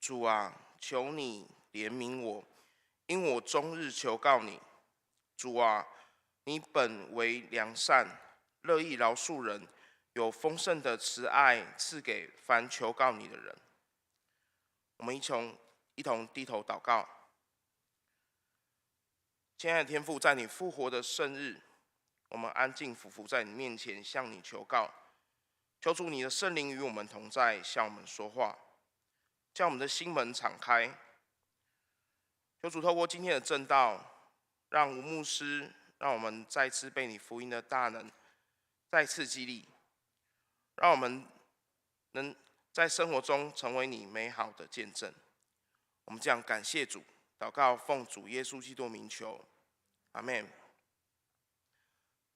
主啊，求你怜悯我，因我终日求告你。主啊，你本为良善，乐意饶恕人，有丰盛的慈爱赐给凡求告你的人。我们一同低头祷告。亲爱的天父，在你复活的圣日，我们安静俯伏在你面前，向你求告。求主你的圣灵与我们同在，向我们说话，将我们的心门敞开。求主透过今天的正道，让吴牧师，让我们再次被你福音的大能再次激励，让我们能在生活中成为你美好的见证。我们这样感谢主，祷告奉主耶稣基督名求，阿们。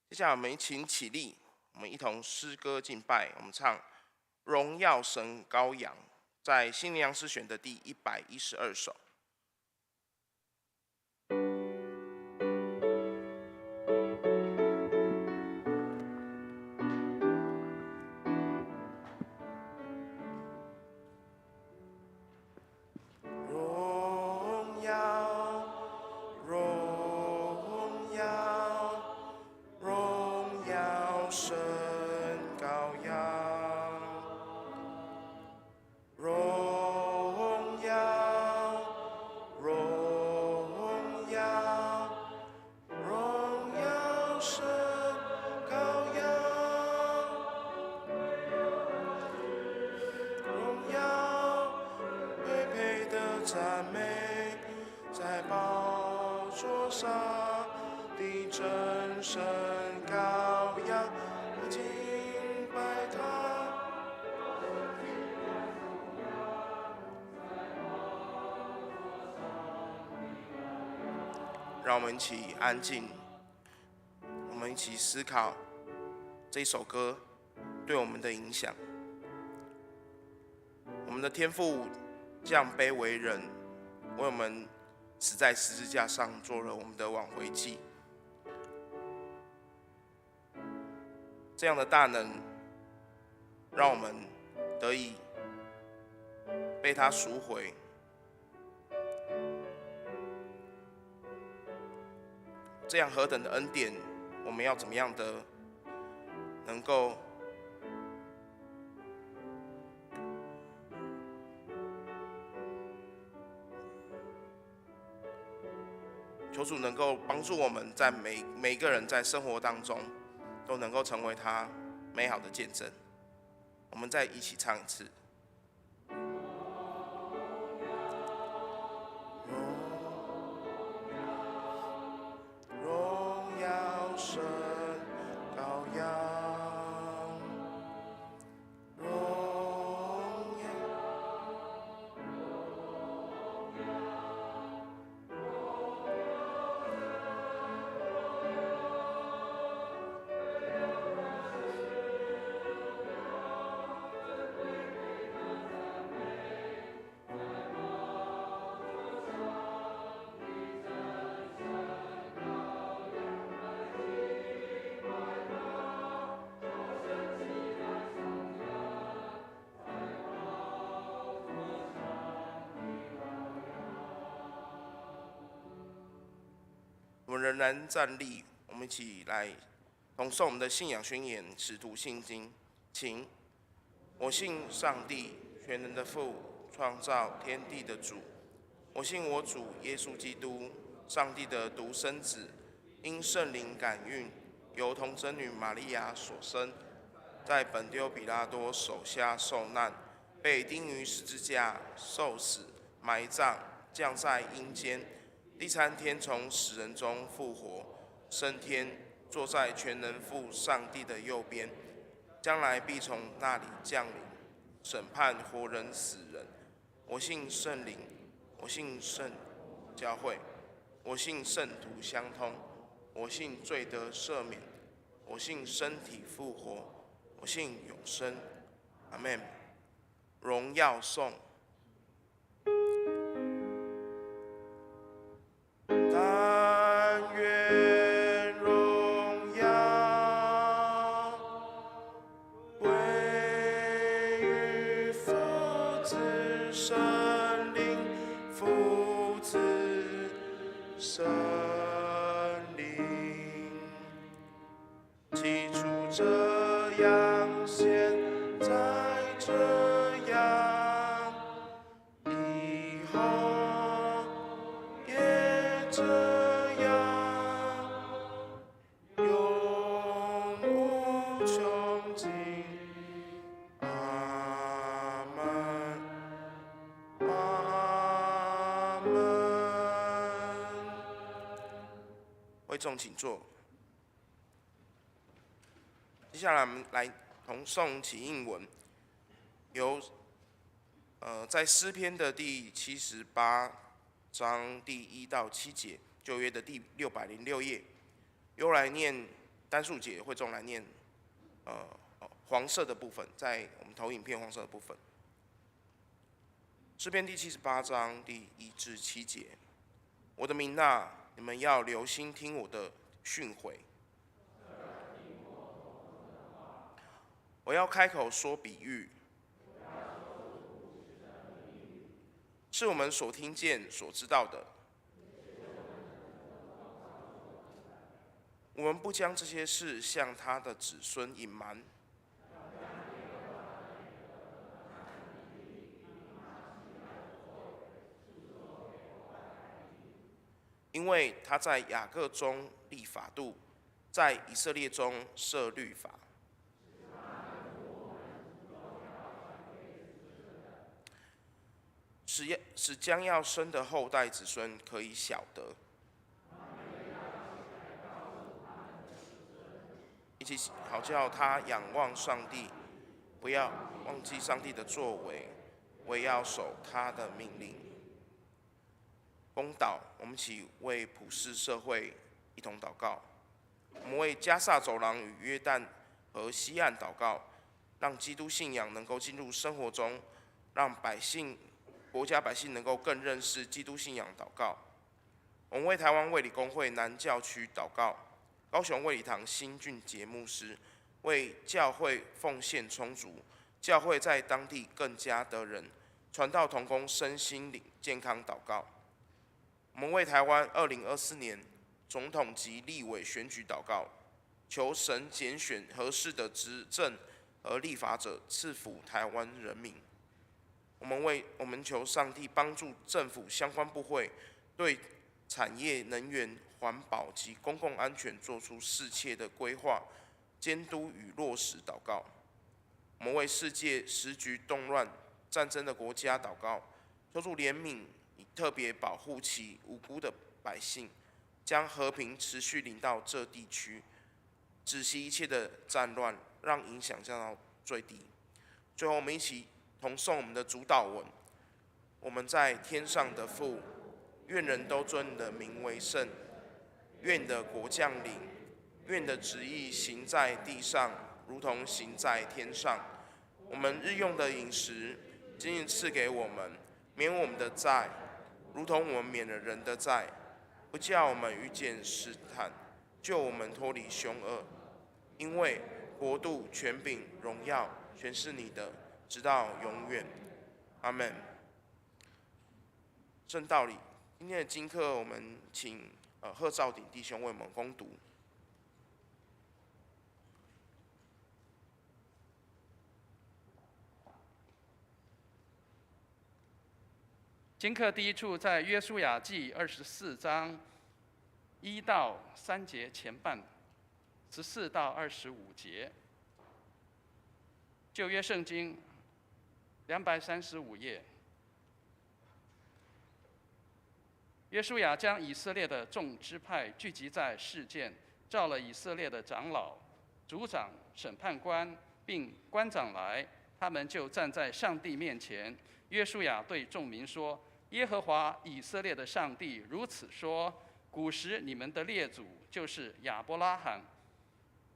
接下来我们一起起立，我们一同诗歌敬拜。我们唱《荣耀神羔羊》，在新灵粮诗选的第112首。赞美在宝座上的真神羔羊，我敬拜他。让我们一起安静，我们一起思考这首歌对我们的影响。我们的天父降卑为人，为我们死在十字架上，做了我们的挽回祭。这样的大能，让我们得以被他赎回。这样何等的恩典，我们要怎么样的能够求主能够帮助我们在每一个人在生活当中都能够成为他美好的见证。我们再一起唱一次。荣耀神羔羊，荣耀。我们仍然站立，我们一起来同诵我们的信仰宣言《使徒信经》。请，我信上帝，全能的父，创造天地的主。我信我主耶稣基督，上帝的独生子，因圣灵感孕，由童贞女玛利亚所生，在本丢比拉多手下受难，被钉于十字架，受死，埋葬，降在阴间，第三天从死人中复活，升天，坐在全能父上帝的右边，将来必从那里降临，审判活人死人。我信圣灵，我信圣教会，我信圣徒相通，我信罪得赦免，我信身体复活，我信永生。阿们。荣耀颂。但愿荣耀归于父子圣灵，父子圣灵。起初这样，现在这样，以后也这样，永无穷尽。阿们，阿们。会众请坐。接下来我们来同诵起应文，由在诗篇的第78章第1到7节，旧约的第606页，由来念单数节，会众来念黄色的部分，在我们投影片黄色的部分。诗篇第78章第1至7节，我的民哪，你们要留心听我的训诲。我要开口说比喻，是我们所听见、所知道的。我们不将这些事向他的子孙隐瞒，因为他在雅各中立法度，在以色列中设律法。使将要生的后代子孙可以晓得，一起好叫他仰望上帝，不要忘记上帝的作为，唯要守他的命令。公祷，我们一起为普世社会一同祷告。我们为加萨走廊与约旦和西岸祷告，让基督信仰能够进入生活中，让国家百姓能够更认识基督信仰祷告。我们为台湾卫理公会南教区祷告，高雄卫理堂新俊杰牧师为教会奉献充足，教会在当地更加得人，传道同工身心灵健康祷告。我们为台湾2024年总统及立委选举祷告，求神拣选合适的执政和立法者，赐福台湾人民。我们求上帝帮助政府相关部会对产业、能源、环保及公共安全做出适切的规划、监督与落实祷告。我们为世界时局动乱、战争的国家祷告，求主怜悯，以特别保护其无辜的百姓，将和平持续临到这地区，止息一切的战乱，让影响降到最低。最后，我们一起同诵我们的主祷文。我们在天上的父，愿人都尊你的名为圣。愿你的国降临。愿你的旨意行在地上，如同行在天上。我们日用的饮食，今日赐给我们，免我们的债，如同我们免了人的债，不叫我们遇见试探，救我们脱离凶恶。因为国度、权柄、荣耀，全是你的，直到永远。阿们。正道理，今天的经课，我们请贺兆鼎弟兄为我们攻读。经课第一处在约书亚记24章1到3节前半，14到25节。旧约圣经235页。约书亚将以色列的众支派聚集在示剑，召了以色列的长老、族长、审判官并官长来，他们就站在上帝面前。约书亚对众民说：“耶和华以色列的上帝如此说：古时你们的列祖，就是亚伯拉罕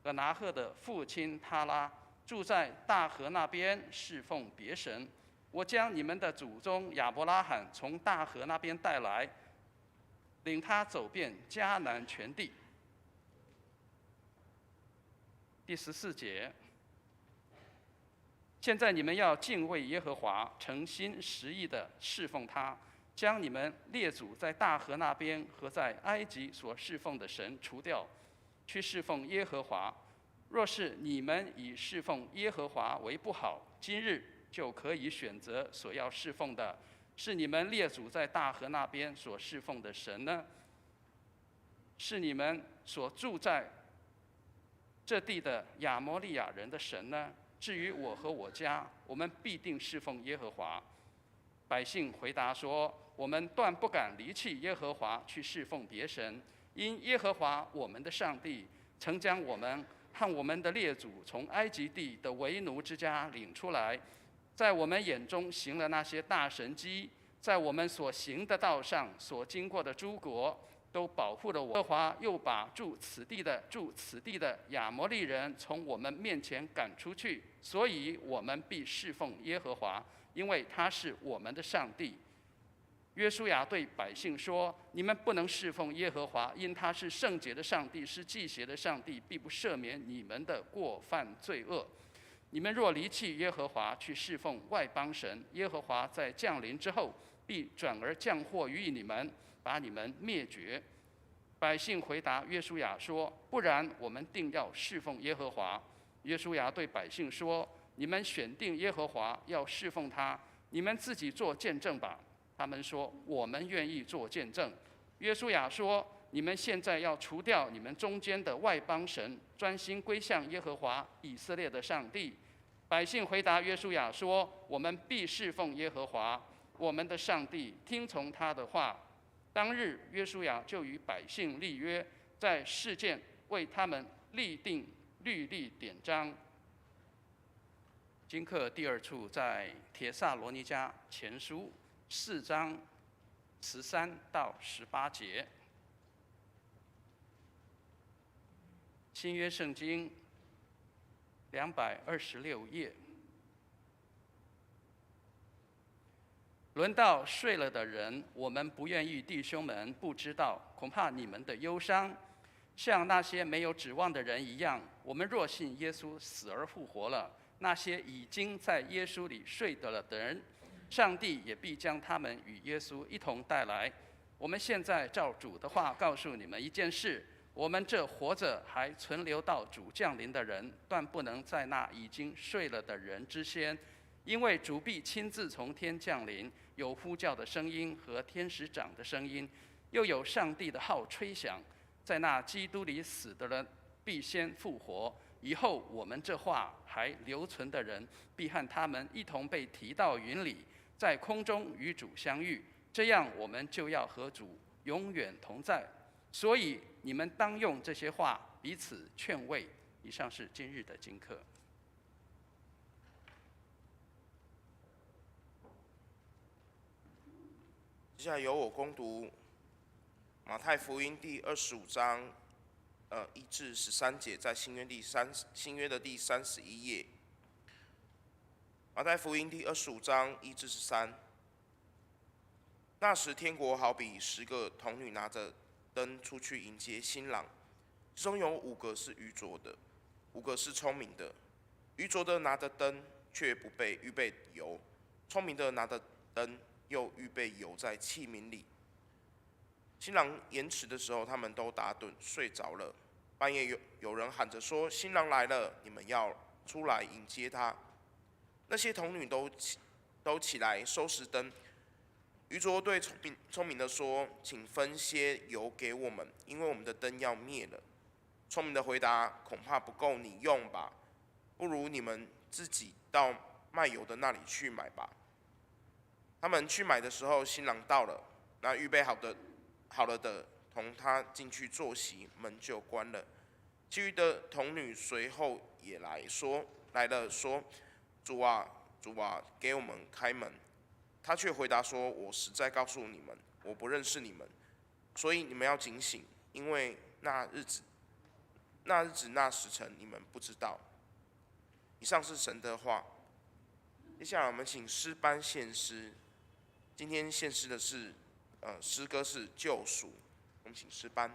和拿鹤的父亲他拉，住在大河那边，侍奉别神。我将你们的祖宗亚伯拉罕从大河那边带来，领他走遍迦南全地。”第14节。现在你们要敬畏耶和华，诚心实意地侍奉他，将你们列祖在大河那边和在埃及所侍奉的神除掉，去侍奉耶和华。若是你们以侍奉耶和华为不好，今日就可以选择所要侍奉的，是你们列祖在大河那边所侍奉的神呢，是你们所住在这地的亚摩利亚人的神呢？至于我和我家，我们必定侍奉耶和华。百姓回答说：“我们断不敢离弃耶和华去侍奉别神，因耶和华我们的上帝曾将我们和我们的列祖从埃及地的为奴之家领出来，在我们眼中行了那些大神迹，在我们所行的道上所经过的诸国，都保护了我。耶和华又把住此地的亚摩利人从我们面前赶出去，所以我们必侍奉耶和华，因为他是我们的上帝。”约书亚对百姓说：“你们不能侍奉耶和华，因他是圣洁的上帝，是祭邪的上帝，必不赦免你们的过犯罪恶。你们若离弃耶和华去侍奉外邦神，耶和华在降临之后，必转而降祸于你们，把你们灭绝。”百姓回答约书亚说：“不然，我们定要侍奉耶和华。”约书亚对百姓说：“你们选定耶和华，要侍奉他，你们自己做见证吧。”他们说：“我们愿意做见证。”约书亚说：“你们现在要除掉你们中间的外邦神，专心归向耶和华以色列的上帝。”百姓回答约书亚说：“我们必侍奉耶和华我们的上帝，听从他的话。”当日，约书亚就与百姓立约，在示剑为他们立定律例典章。经课第2处在帖撒罗尼迦前书4章13到18节。新约圣经226页。轮到睡了的人，我们不愿意弟兄们不知道，恐怕你们的忧伤像那些没有指望的人一样。我们若信耶稣死而复活了，那些已经在耶稣里睡得了的人，上帝也必将他们与耶稣一同带来。我们现在照主的话告诉你们一件事：我们这活着还存留到主降临的人，断不能在那已经睡了的人之先。因为主必亲自从天降临，有呼叫的声音和天使长的声音，又有上帝的号吹响。在那基督里死的人必先复活，以后我们这话还留存的人，必和他们一同被提到云里，在空中与主相遇。这样我们就要和主永远同在。所以你们当用这些话彼此劝慰。以上是今日的经课。接下来由我攻读马太福音第25章1至13节，在新约的第31页。马太福音第25章1至13。那时天国好比10个童女拿着灯出去迎接新郎，其中有5个是愚拙的，5个是聪明的。愚拙的拿着灯，却不被预备油；聪明的拿着灯，又预备油在器皿里。新郎延迟的时候，他们都打盹睡着了。半夜有人喊着说：“新郎来了，你们要出来迎接他。”那些童女都起来收拾灯，愚拙对聪明的说：“请分些油给我们，因为我们的灯要灭了。”聪明的回答：“恐怕不够你用吧，不如你们自己到卖油的那里去买吧。”他们去买的时候，新郎到了，那预备好了的同他进去坐席，门就关了。其余的童女随后也来了，说：“主啊，主啊，给我们开门。”他却回答说：“我实在告诉你们，我不认识你们，所以你们要警醒，因为那日子、那时辰，你们不知道。”以上是神的话。接下来我们请诗班献诗。今天献诗的是，诗歌是救赎。我们请诗班。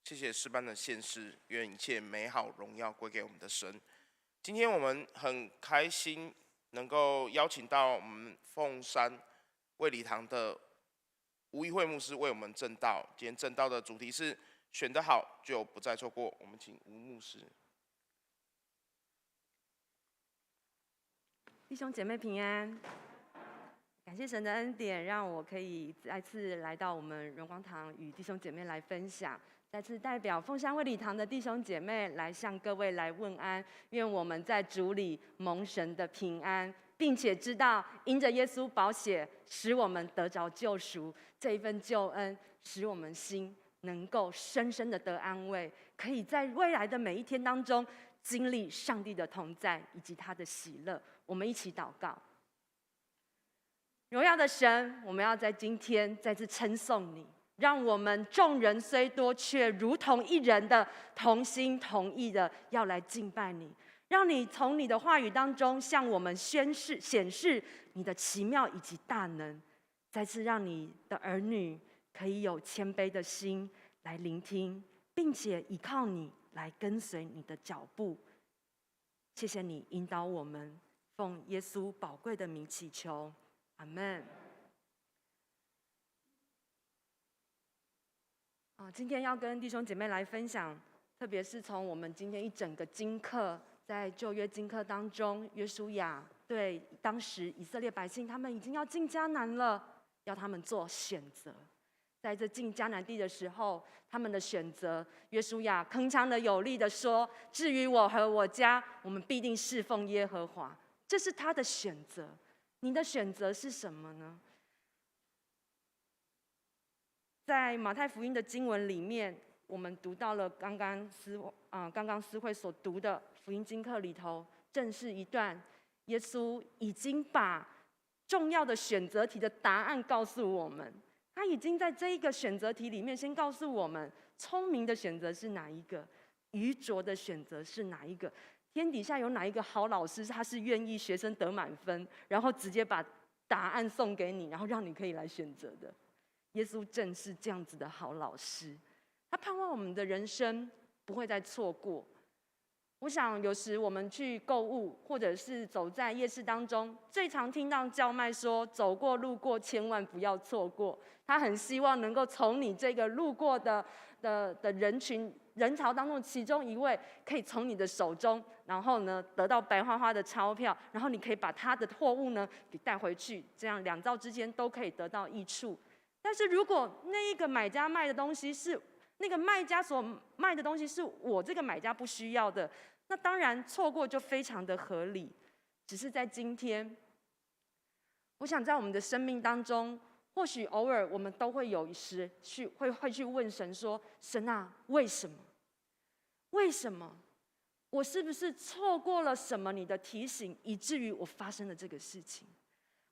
谢谢诗班的献诗，愿一切美好荣耀归给我们的神。今天我们很开心能够邀请到我们凤山卫理堂的吴议会牧师为我们证道。今天证道的主题是选得好就不再错过。我们请吴牧师。弟兄姐妹平安，感谢神的恩典，让我可以再次来到我们荣光堂与弟兄姐妹来分享。再次代表凤山卫理堂的弟兄姐妹来向各位来问安，愿我们在主里蒙神的平安，并且知道因着耶稣宝血使我们得着救赎，这一份救恩使我们心能够深深的得安慰，可以在未来的每一天当中经历上帝的同在以及他的喜乐。我们一起祷告。荣耀的神，我们要在今天再次称颂你，让我们众人虽多，却如同一人的同心同意的要来敬拜你。让你从你的话语当中向我们显示你的奇妙以及大能，再次让你的儿女可以有谦卑的心来聆听，并且依靠你来跟随你的脚步。谢谢你引导我们，奉耶稣宝贵的名祈求，阿们。今天要跟弟兄姐妹来分享，特别是从我们今天一整个经课，在旧约经课当中，约书亚对当时以色列百姓，他们已经要进迦南了，要他们做选择。在这进迦南地的时候，他们的选择，约书亚铿锵的有力的说：“至于我和我家，我们必定侍奉耶和华。”这是他的选择。你的选择是什么呢？在马太福音的经文里面，我们读到了刚刚思慧所读的福音经课里头，正是一段耶稣已经把重要的选择题的答案告诉我们。他已经在这一个选择题里面先告诉我们，聪明的选择是哪一个，愚拙的选择是哪一个。天底下有哪一个好老师，他是愿意学生得满分，然后直接把答案送给你，然后让你可以来选择的？耶稣正是这样子的好老师，他盼望我们的人生不会再错过。我想有时我们去购物，或者是走在夜市当中，最常听到叫卖说：“走过路过，千万不要错过。”他很希望能够从你这个路过的人潮当中，其中一位可以从你的手中，然后呢得到白花花的钞票，然后你可以把他的货物呢给带回去，这样两造之间都可以得到益处。但是如果那一个买家卖的东西是那个卖家所卖的东西是我这个买家不需要的，那当然错过就非常的合理。只是在今天，我想在我们的生命当中，或许偶尔我们都会有时会去问神说：“神啊，为什么？为什么？我是不是错过了什么你的提醒，以至于我发生了这个事情？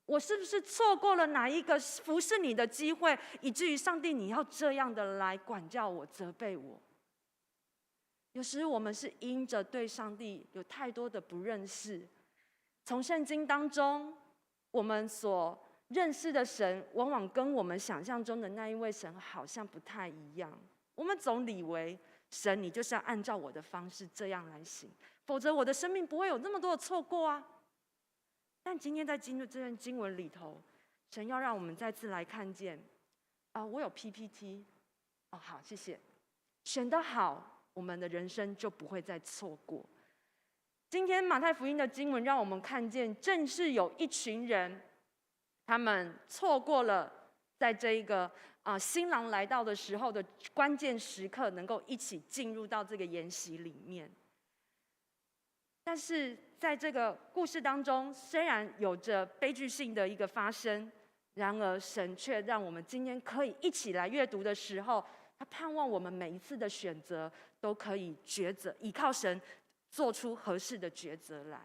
我是不是错过了哪一个服侍你的机会，以至于上帝你要这样的来管教我、责备我？”有时我们是因着对上帝有太多的不认识，从圣经当中我们所认识的神，往往跟我们想象中的那一位神好像不太一样。我们总以为神，你就是要按照我的方式这样来行，否则我的生命不会有那么多的错过啊。但今天在进入这段经文里头，神要让我们再次来看见，我有 PPT， 好，谢谢。选得好，我们的人生就不会再错过。今天马太福音的经文让我们看见，正是有一群人，他们错过了在这一个新郎来到的时候的关键时刻，能够一起进入到这个筵席里面。但是在这个故事当中，虽然有着悲剧性的一个发生，然而神却让我们今天可以一起来阅读的时候，他盼望我们每一次的选择都可以抉择，依靠神做出合适的抉择来。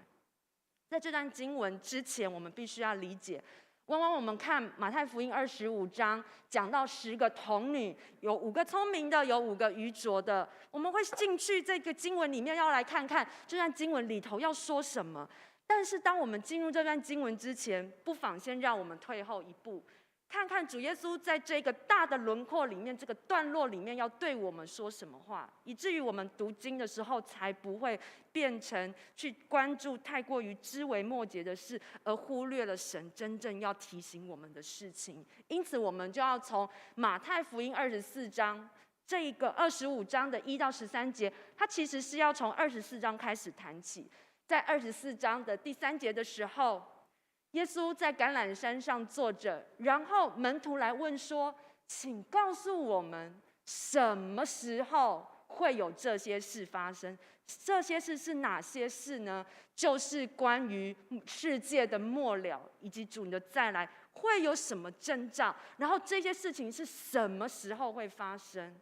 在这段经文之前，我们必须要理解，往往我们看马太福音25章讲到10个童女，有5个聪明的，有5个愚拙的。我们会进去这个经文里面，要来看看这段经文里头要说什么。但是当我们进入这段经文之前，不妨先让我们退后一步，看看主耶稣在这个大的轮廓里面，这个段落里面要对我们说什么话，以至于我们读经的时候才不会变成去关注太过于枝微末节的事，而忽略了神真正要提醒我们的事情。因此我们就要从马太福音24章这个25章的1到13节，它其实是要从24章开始谈起。在24章的第3节的时候，耶稣在橄榄山上坐着，然后门徒来问说：“请告诉我们，什么时候会有这些事发生？这些事是哪些事呢？就是关于世界的末了，以及主的再来会有什么征兆，然后这些事情是什么时候会发生？”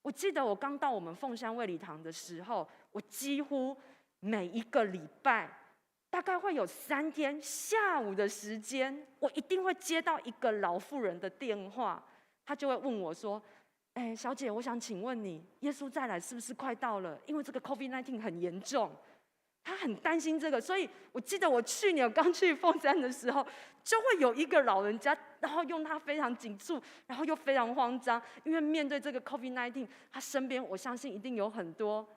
我记得我刚到我们凤山卫理堂的时候，我几乎每一个礼拜，大概会有3天下午的时间，我一定会接到一个老妇人的电话，她就会问我说：“哎，小姐，我想请问你，耶稣再来是不是快到了？因为这个 COVID-19 很严重。”他很担心这个，所以我记得我去年刚去凤山的时候，就会有一个老人家，然后用他非常紧促，然后又非常慌张，因为面对这个 COVID-19， 他身边我相信一定有很多，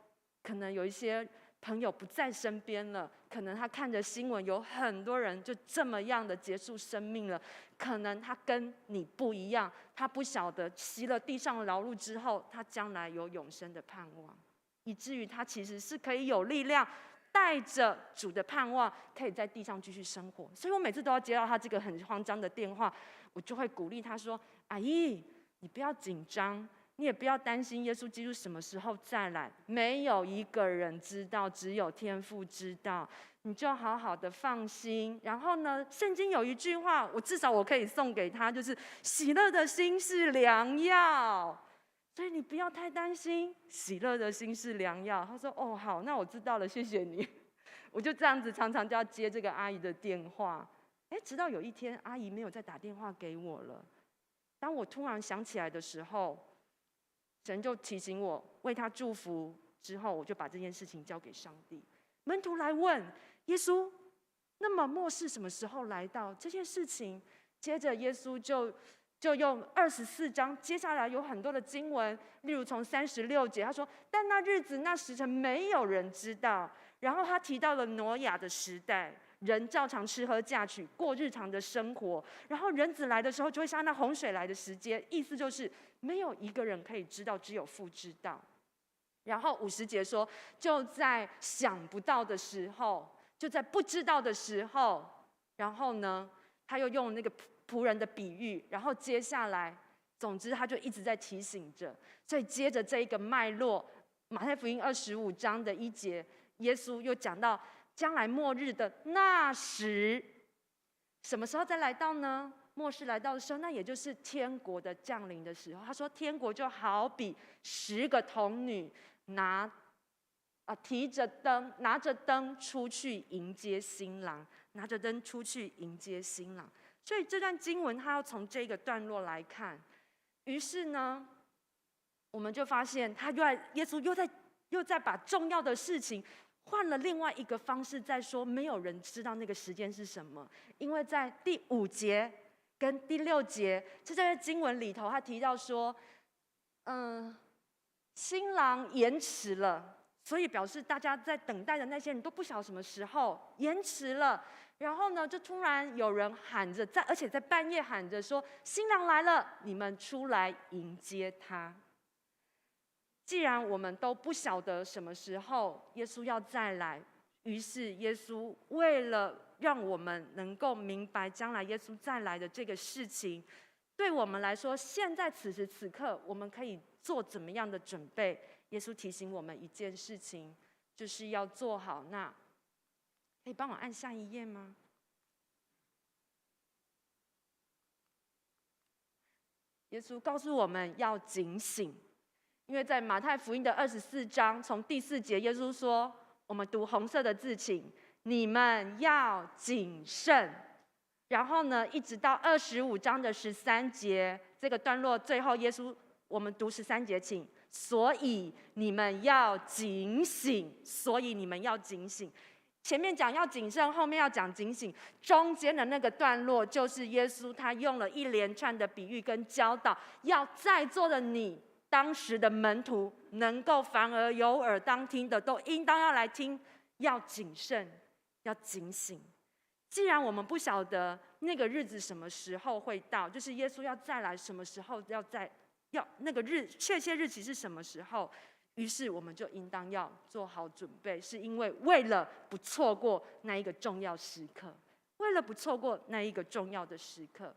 可能有一些朋友不在身边了，可能他看着新闻，有很多人就这么样的结束生命了，可能他跟你不一样，他不晓得习了地上的劳碌之后，他将来有永生的盼望，以至于他其实是可以有力量。带着主的盼望，可以在地上继续生活。所以我每次都要接到他这个很慌张的电话，我就会鼓励他说：“阿姨，你不要紧张，你也不要担心耶稣基督什么时候再来，没有一个人知道，只有天父知道。你就好好的放心。然后呢，圣经有一句话，我至少我可以送给他，就是喜乐的心是良药。”所以你不要太担心，喜乐的心是良药。他说：“哦，好，那我知道了，谢谢你。”我就这样子常常就要接这个阿姨的电话。直到有一天，阿姨没有再打电话给我了。当我突然想起来的时候，神就提醒我为她祝福。之后，我就把这件事情交给上帝。门徒来问耶稣：“那么末世什么时候来到？”这件事情，接着耶稣就用24章，接下来有很多的经文，例如从36节，他说：“但那日子那时辰，没有人知道。”然后他提到了挪亚的时代，人照常吃喝嫁娶，过日常的生活。然后人子来的时候，就会像那洪水来的时间，意思就是没有一个人可以知道，只有父知道。然后50节说，就在想不到的时候，就在不知道的时候，然后呢，他又用那个仆人的比喻，然后接下来，总之他就一直在提醒着。所以接着这一个脉络，马太福音25章的1节，耶稣又讲到将来末日的那时，什么时候再来到呢？末世来到的时候，那也就是天国的降临的时候。他说，天国就好比10个童女拿着灯出去迎接新郎，拿着灯出去迎接新郎。所以这段经文，他要从这个段落来看。于是呢，我们就发现，耶稣又在把重要的事情换了另外一个方式在说，没有人知道那个时间是什么，因为在第5节跟第6节，这在经文里头，他提到说，新郎延迟了，所以表示大家在等待的那些人都不晓得什么时候延迟了。然后呢，就突然有人喊着，而且在半夜喊着说：“新郎来了，你们出来迎接他。”既然我们都不晓得什么时候耶稣要再来，于是耶稣为了让我们能够明白将来耶稣再来的这个事情，对我们来说，现在此时此刻我们可以做怎么样的准备？耶稣提醒我们一件事情，就是要做好那。可以帮我按下一页吗？耶稣告诉我们要警醒，因为在马太福音的24章，从第4节，耶稣说，我们读红色的字，请你们要谨慎。然后呢，一直到25章的13节，这个段落最后，耶稣我们读13节，请所以你们要警醒，所以你们要警醒。前面讲要谨慎，后面要讲警醒，中间的那个段落就是耶稣他用了一连串的比喻跟教导，要在座的你当时的门徒能够凡而有耳当听的，都应当要来听，要谨慎，要警醒。既然我们不晓得那个日子什么时候会到，就是耶稣要再来什么时候要那个确切日期是什么时候，于是我们就应当要做好准备，是因为为了不错过那一个重要时刻，为了不错过那一个重要的时刻。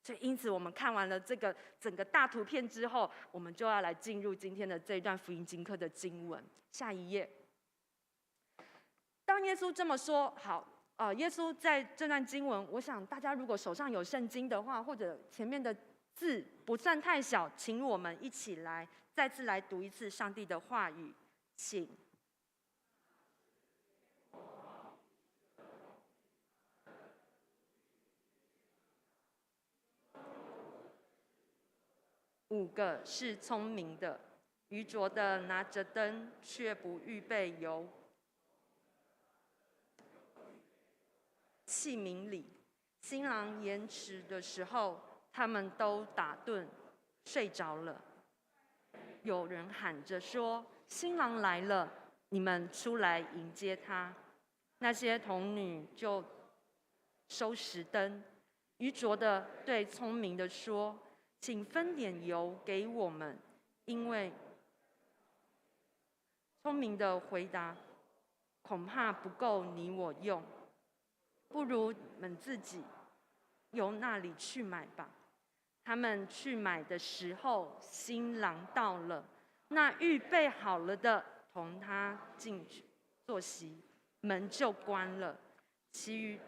所以因此我们看完了这个整个大图片之后，我们就要来进入今天的这一段福音经课的经文。下一页。当耶稣这么说，耶稣在这段经文，我想大家如果手上有圣经的话，或者前面的字不算太小，请我们一起来再次来读一次上帝的话语，请。5个是聪明的，愚拙的拿着灯，却不预备油。器皿里，新郎延迟的时候，他们都打盹睡着了。有人喊着说：“新郎来了，你们出来迎接他。”那些童女就收拾灯，愚拙的对聪明的说：“请分点油给我们，因为……”聪明的回答：“恐怕不够你我用，不如你们自己由那里去买吧。”他们去买的时候，新郎到了，那预备好了的同他进去坐席，门就关了。其余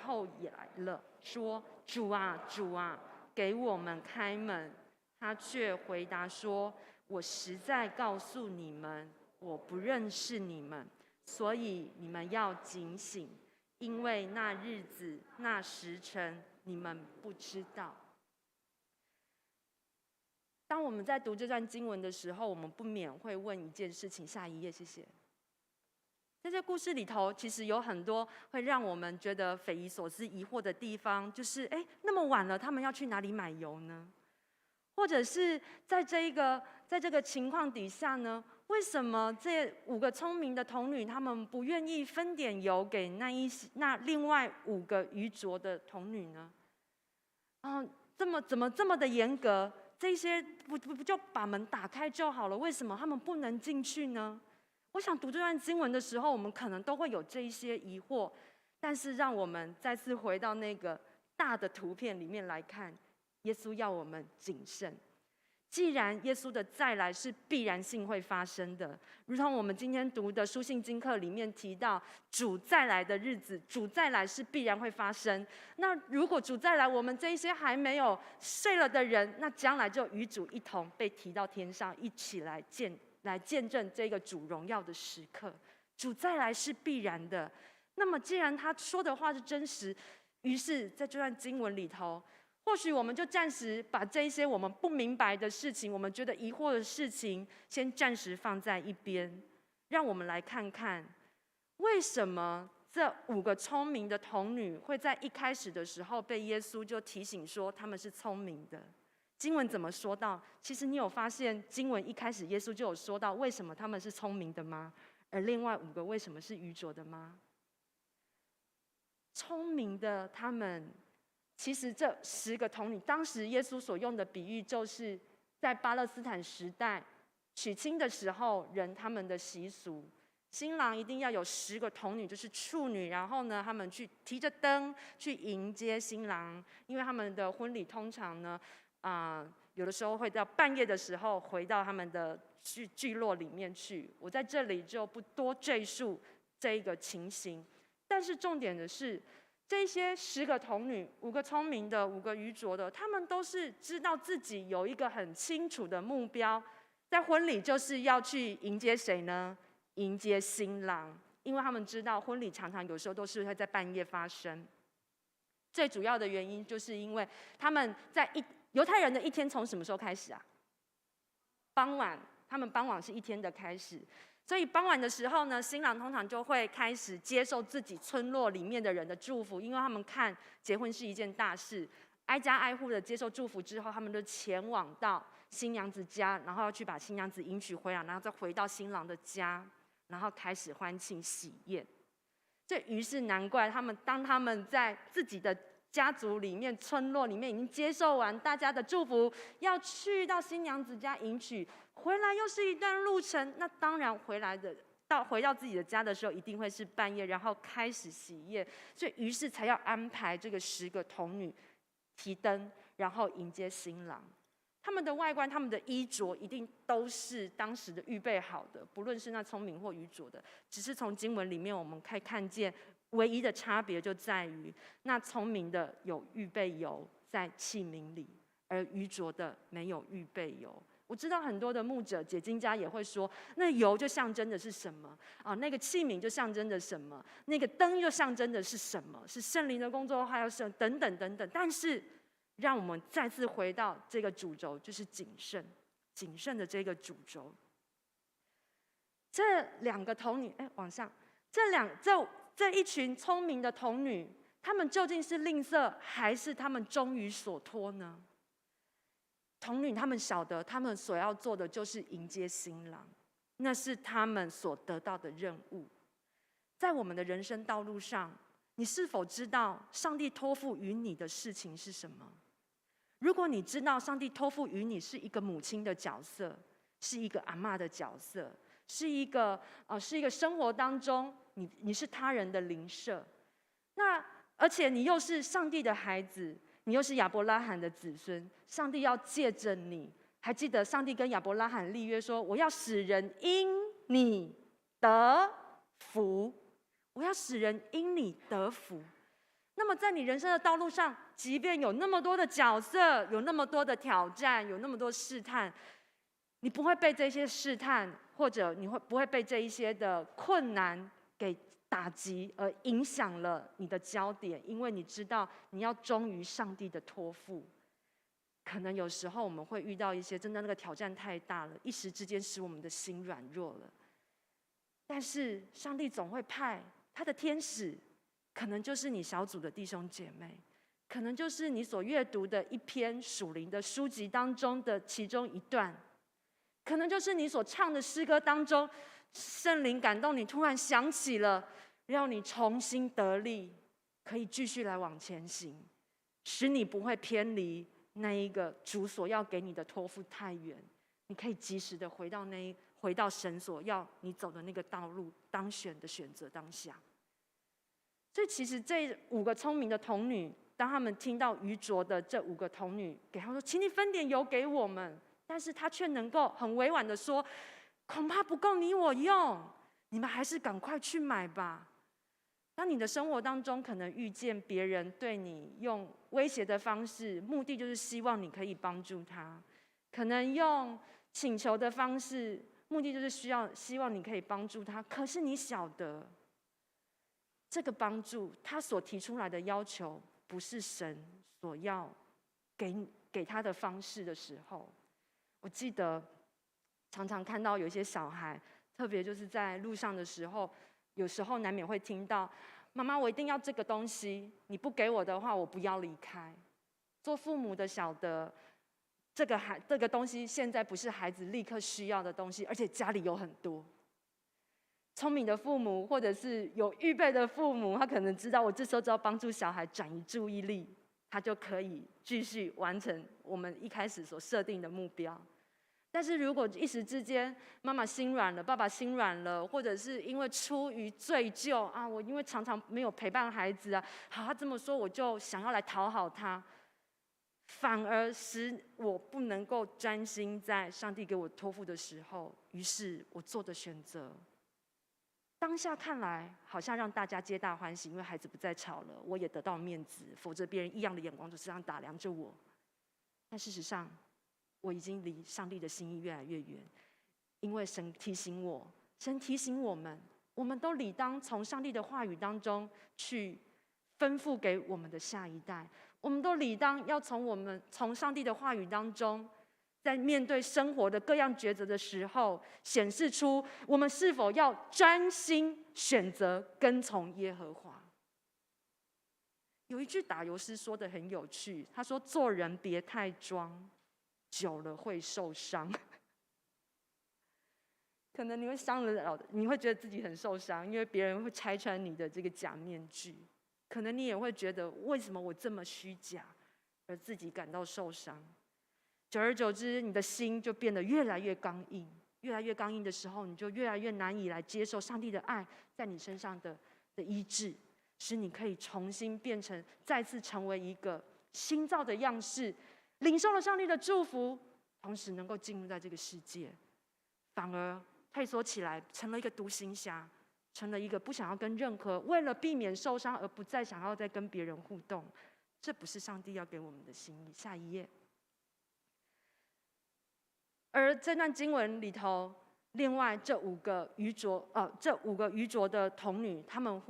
后来了，说：“主啊，主啊，给我们开门。”他却回答说：“我实在告诉你们，我不认识你们，所以你们要警醒，因为那日子、那时辰，你们不知道。”当我们在读这段经文的时候，我们不免会问一件事情。下一页，谢谢。在这故事里头，其实有很多会让我们觉得匪夷所思、疑惑的地方，就是那么晚了，他们要去哪里买油呢？或者是在这个情况底下呢，为什么这5个聪明的童女，他们不愿意分点油给那另外5个愚拙的童女呢？怎么这么的严格？这些不就把门打开就好了？为什么他们不能进去呢？我想读这段经文的时候，我们可能都会有这一些疑惑。但是让我们再次回到那个大的图片里面来看，耶稣要我们谨慎。既然耶稣的再来是必然性会发生的，如同我们今天读的书信经课里面提到，主再来的日子，主再来是必然会发生。那如果主再来，我们这一些还没有睡了的人，那将来就与主一同被提到天上，一起来见证这个主荣耀的时刻。主再来是必然的。那么既然他说的话是真实，于是在这段经文里头，或许我们就暂时把这一些我们不明白的事情，我们觉得疑惑的事情，先暂时放在一边，让我们来看看，为什么这5个聪明的童女会在一开始的时候被耶稣就提醒说他们是聪明的。经文怎么说到？其实你有发现经文一开始耶稣就有说到为什么他们是聪明的吗？而另外5个为什么是愚拙的吗？聪明的他们，其实这10个童女，当时耶稣所用的比喻，就是在巴勒斯坦时代娶亲的时候，人他们的习俗，新郎一定要有10个童女，就是处女，然后呢，他们去提着灯去迎接新郎，因为他们的婚礼通常呢，有的时候会到半夜的时候回到他们的聚落里面去。我在这里就不多赘述这一个情形，但是重点的是，这些10个童女，5个聪明的，5个愚拙的，他们都是知道自己有一个很清楚的目标，在婚礼就是要去迎接谁呢？迎接新郎，因为他们知道婚礼常常有时候都是会在半夜发生。最主要的原因就是因为他们在犹太人的一天从什么时候开始啊？傍晚，他们傍晚是一天的开始。所以傍晚的时候呢，新郎通常就会开始接受自己村落里面的人的祝福，因为他们看结婚是一件大事，挨家挨户的接受祝福之后，他们就前往到新娘子家，然后要去把新娘子迎娶回来，然后再回到新郎的家，然后开始欢庆喜宴。这于是难怪当他们在自己的家族里面、村落里面已经接受完大家的祝福，要去到新娘子家迎娶，回来又是一段路程。那当然回到自己的家的时候，一定会是半夜，然后开始喜宴。所以于是才要安排这个10个童女提灯，然后迎接新郎。他们的外观、他们的衣着一定都是当时的预备好的，不论是那聪明或愚拙的。只是从经文里面我们可以看见，唯一的差别就在于，那聪明的有预备油在器皿里，而愚拙的没有预备油。我知道很多的牧者、解经家也会说，那油就象征的是什么啊？那个器皿就象征着什么？那个灯就象征的是什么？是圣灵的工作，还有等等等等。但是，让我们再次回到这个主轴，就是谨慎，谨慎的这个主轴。这两个童女，往上，这一群聪明的童女，她们究竟是吝啬，还是她们忠于所托呢？童女她们晓得，她们所要做的就是迎接新郎，那是她们所得到的任务。在我们的人生道路上，你是否知道上帝托付于你的事情是什么？如果你知道上帝托付于你是一个母亲的角色，是一个阿嬷的角色，是一个生活当中你是他人的邻舍，那而且你又是上帝的孩子，你又是亚伯拉罕的子孙，上帝要借着你，还记得上帝跟亚伯拉罕立约说，我要使人因你得福，我要使人因你得福。那么在你人生的道路上，即便有那么多的角色，有那么多的挑战，有那么多试探，你不会被这些试探，或者你不会被这一些的困难给打击而影响了你的焦点，因为你知道你要忠于上帝的托付。可能有时候我们会遇到一些真的那个挑战太大了，一时之间使我们的心软弱了。但是上帝总会派他的天使，可能就是你小组的弟兄姐妹，可能就是你所阅读的一篇属灵的书籍当中的其中一段，可能就是你所唱的诗歌当中，圣灵感动你，突然想起了，让你重新得力，可以继续来往前行，使你不会偏离那一个主所要给你的托付太远，你可以及时的回到神所要你走的那个道路，当选的选择当下。所以其实这5个聪明的童女，当他们听到愚拙的这5个童女给他们说，请你分点油给我们，但是他却能够很委婉的说，恐怕不够你我用，你们还是赶快去买吧。当你的生活当中可能遇见别人对你用威胁的方式，目的就是希望你可以帮助他，可能用请求的方式，目的就是希望你可以帮助他，可是你晓得这个帮助他所提出来的要求不是神所要给他的方式的时候，我记得常常看到有一些小孩，特别就是在路上的时候，有时候难免会听到，妈妈我一定要这个东西，你不给我的话我不要离开。做父母的晓得这个东西现在不是孩子立刻需要的东西，而且家里有很多。聪明的父母或者是有预备的父母，他可能知道我这时候只要帮助小孩转移注意力，他就可以继续完成我们一开始所设定的目标。但是如果一时之间妈妈心软了，爸爸心软了，或者是因为出于罪疚啊，我因为常常没有陪伴孩子啊，好，他这么说我就想要来讨好他，反而使我不能够专心在上帝给我托付的时候，于是我做的选择，当下看来好像让大家皆大欢喜，因为孩子不再吵了，我也得到面子，否则别人异样的眼光就是这样打量着我。但事实上，我已经离上帝的心意越来越远，因为神提醒我们，我们都理当从上帝的话语当中去吩咐给我们的下一代，我们都理当要从上帝的话语当中，在面对生活的各样抉择的时候，显示出我们是否要专心选择跟从耶和华。有一句打油诗说得很有趣，他说：“做人别太装，久了会受伤。”可能你会伤了，你会觉得自己很受伤，因为别人会拆穿你的这个假面具。可能你也会觉得，为什么我这么虚假，而自己感到受伤。久而久之，你的心就变得越来越刚硬，越来越刚硬的时候，你就越来越难以来接受上帝的爱在你身上的医治，使你可以重新再次成为一个新造的样式，领受了上帝的祝福，同时能够进入在这个世界，反而退缩起来，成了一个独行侠，成了一个不想要跟任何为了避免受伤而不再想要再跟别人互动。这不是上帝要给我们的心意。下一页。而这段经文里头，另外这五个愚拙的童女，她们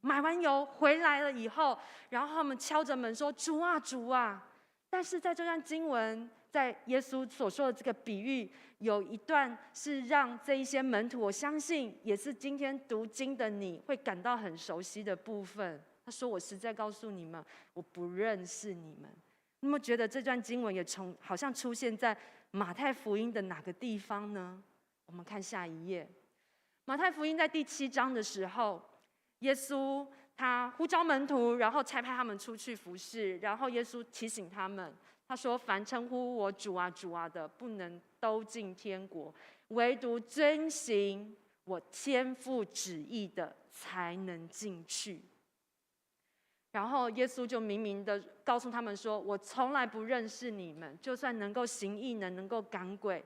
买完油回来了以后，然后他们敲着门说：“主啊，主啊！”但是在这段经文，在耶稣所说的这个比喻，有一段是让这一些门徒，我相信也是今天读经的你会感到很熟悉的部分。他说：“我实在告诉你们，我不认识你们。”你有没有觉得这段经文也好像出现在马太福音的哪个地方呢？我们看下一页，马太福音在第7章的时候，耶稣他呼召门徒，然后差派他们出去服侍，然后耶稣提醒他们，他说：“凡称呼我主啊主啊的，不能都进天国，唯独遵行我天父旨意的，才能进去。”然后耶稣就明明的告诉他们说：“我从来不认识你们，就算能够行异能，能够赶鬼，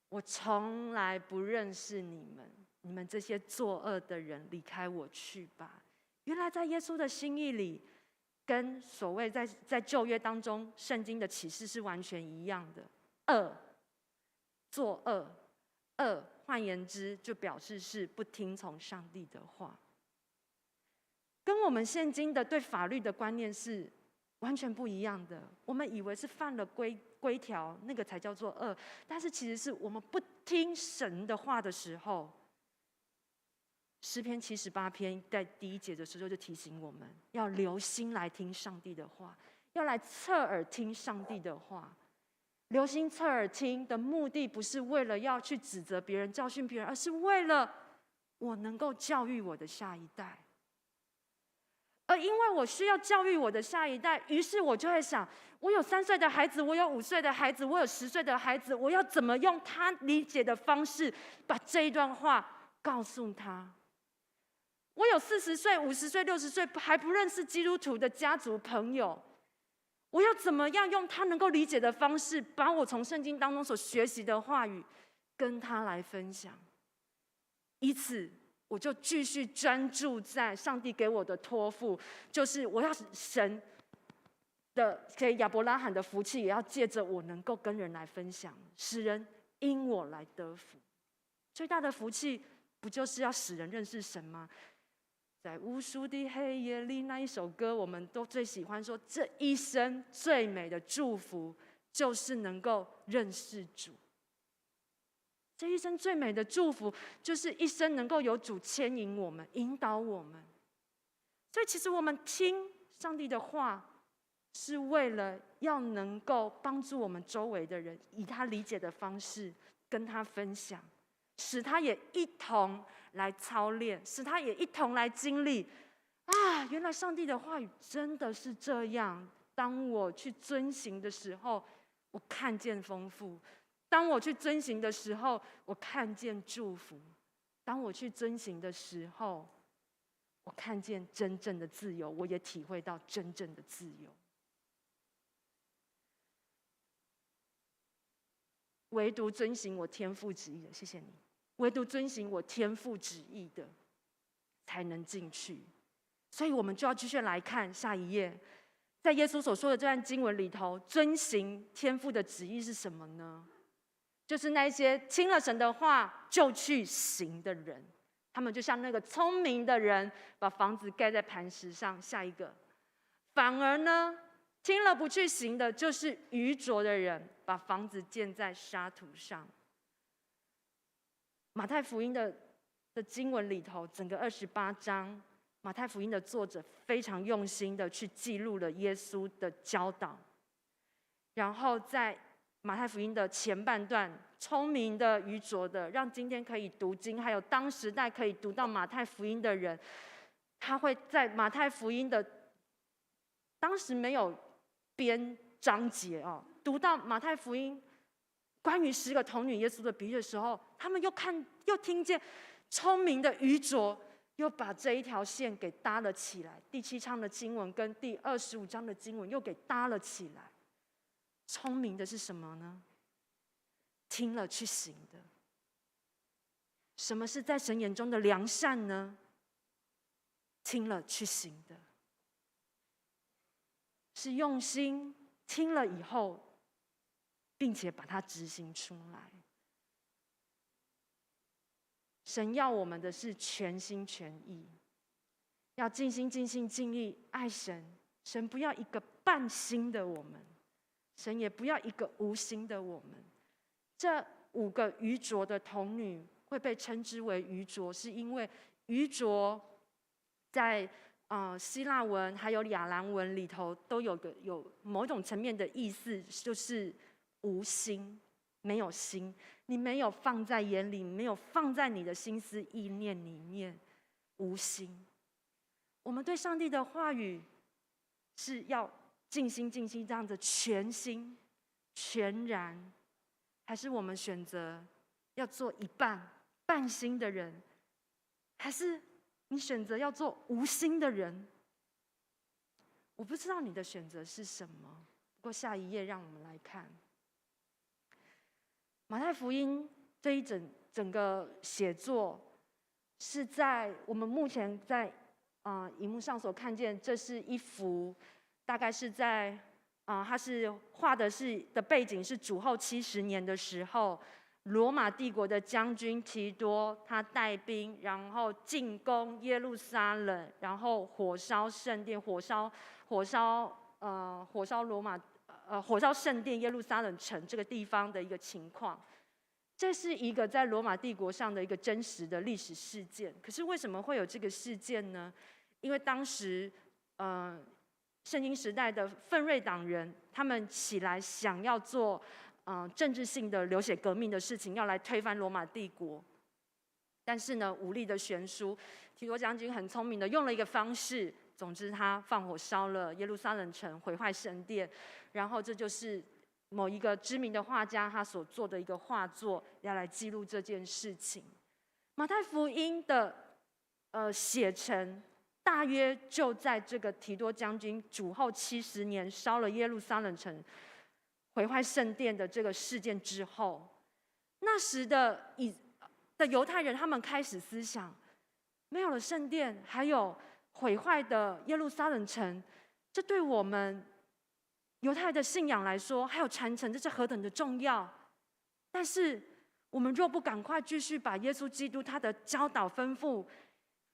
我从来不认识你们。你们这些作恶的人，离开我去吧。”原来在耶稣的心意里，跟所谓在旧约当中圣经的启示是完全一样的。恶，作恶，恶，换言之，就表示是不听从上帝的话。跟我们现今的对法律的观念是完全不一样的。我们以为是犯了规条，那个才叫做恶，但是其实是我们不听神的话的时候。诗篇78篇在第1节的时候就提醒我们，要留心来听上帝的话，要来侧耳听上帝的话。留心侧耳听的目的，不是为了要去指责别人、教训别人，而是为了我能够教育我的下一代。而因为我需要教育我的下一代，于是我就会想，我有3岁的孩子，我有5岁的孩子，我有10岁的孩子，我要怎么用他理解的方式，把这一段话告诉他？我有40岁、50岁、60岁还不认识基督徒的家族朋友，我要怎么样用他能够理解的方式，把我从圣经当中所学习的话语跟他来分享？以此我就继续专注在上帝给我的托付，就是我要神的给亚伯拉罕的福气，也要借着我能够跟人来分享，使人因我来得福。最大的福气不就是要使人认识神吗？在无数的黑夜里，那一首歌我们都最喜欢说，这一生最美的祝福就是能够认识主。这一生最美的祝福，就是一生能够有主牵引我们、引导我们。所以，其实我们听上帝的话，是为了要能够帮助我们周围的人，以他理解的方式跟他分享，使他也一同来操练，使他也一同来经历。啊，原来上帝的话语真的是这样。当我去遵行的时候，我看见丰富。当我去遵行的时候，我看见祝福；当我去遵行的时候，我看见真正的自由，我也体会到真正的自由。唯独遵行我天父旨意的，谢谢你。唯独遵行我天父旨意的，才能进去。所以我们就要继续来看下一页，在耶稣所说的这段经文里头，遵行天父的旨意是什么呢？就是那些听了神的话就去行的人，他们就像那个聪明的人，把房子盖在磐石上。下一个，反而呢，听了不去行的，就是愚拙的人，把房子建在沙土上。马太福音的经文里头，整个28章，马太福音的作者非常用心的去记录了耶稣的教导，然后在马太福音的前半段，聪明的、愚拙的，让今天可以读经，还有当时代可以读到马太福音的人，他会在马太福音的当时没有编章节哦，读到马太福音关于10个童女耶稣的比喻的时候，他们又听见聪明的愚拙又把这一条线给搭了起来。第7章的经文跟第25章的经文又给搭了起来。聪明的是什么呢？听了去行的。什么是在神眼中的良善呢？听了去行的，是用心听了以后并且把它执行出来。神要我们的是全心全意，要尽心尽性尽力爱神。神不要一个半心的我们，神也不要一个无心的我们。这5个愚拙的童女会被称之为愚拙，是因为愚拙在希腊文还有亚兰文里头都有某种层面的意思，就是无心，没有心，你没有放在眼里，没有放在你的心思意念里面，无心。我们对上帝的话语是要尽心尽心这样子全心全然，还是我们选择要做一半半心的人，还是你选择要做无心的人？我不知道你的选择是什么。不过下一页让我们来看马太福音这一整个写作，是在我们目前在荧幕上所看见，这是一幅大概是在它是画的背景是主后70年的时候，罗马帝国的将军提多他带兵，然后进攻耶路撒冷，然后火烧圣殿，火烧圣殿耶路撒冷城这个地方的一个情况。这是一个在罗马帝国上的一个真实的历史事件。可是为什么会有这个事件呢？因为当时圣经时代的奋锐党人，他们起来想要做政治性的流血革命的事情，要来推翻罗马帝国。但是呢，武力的悬殊，提多将军很聪明的用了一个方式，总之他放火烧了耶路撒冷城，毁坏圣殿。然后这就是某一个知名的画家他所做的一个画作，要来记录这件事情。马太福音的写成，大约就在这个提多将军主后70年烧了耶路撒冷城，毁坏圣殿的这个事件之后，那时的犹太人他们开始思想，没有了圣殿，还有毁坏的耶路撒冷城，这对我们犹太的信仰来说，还有传承，这是何等的重要！但是我们若不赶快继续把耶稣基督他的教导吩咐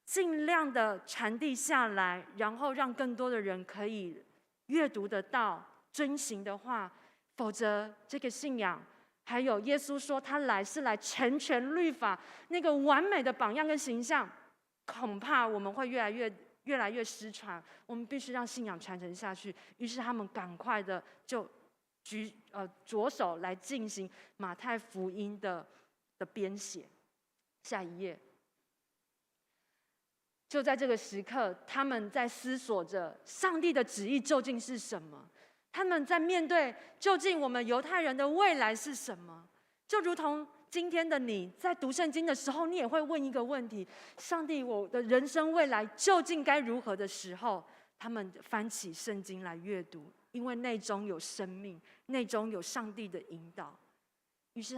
尽量的传递下来，然后让更多的人可以阅读得到、遵行的话，否则这个信仰，还有耶稣说他来是来成全律法那个完美的榜样跟形象，恐怕我们会越来越失传。我们必须让信仰传承下去。于是他们赶快的就着手来进行马太福音的编写。下一页。就在这个时刻，他们在思索着上帝的旨意究竟是什么，他们在面对究竟我们犹太人的未来是什么。就如同今天的你在读圣经的时候，你也会问一个问题：上帝，我的人生未来究竟该如何的时候，他们翻起圣经来阅读，因为内中有生命，内中有上帝的引导。于是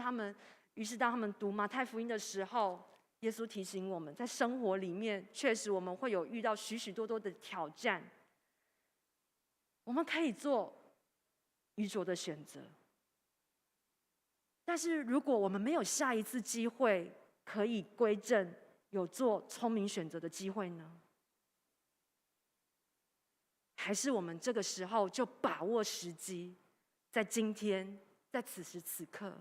当他们读马太福音的时候，耶稣提醒我们，在生活里面确实我们会有遇到许许多多的挑战，我们可以做愚拙的选择。但是如果我们没有下一次机会可以归正，有做聪明选择的机会呢？还是我们这个时候就把握时机，在今天，在此时此刻，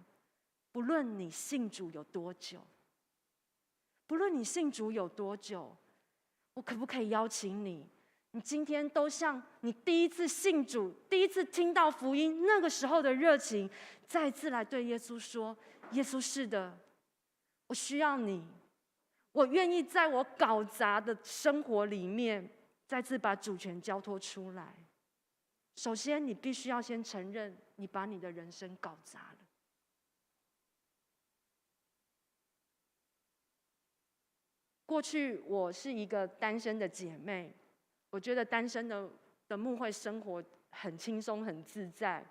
不论你信主有多久，我可不可以邀请你，你今天都像你第一次信主、第一次听到福音那个时候的热情，再次来对耶稣说：耶稣，是的，我需要你，我愿意在我搞砸的生活里面，再次把主权交托出来。首先，你必须要先承认，你把你的人生搞砸了。过去我是一个单身的姐妹，我觉得单身的牧会生活很轻松很自在。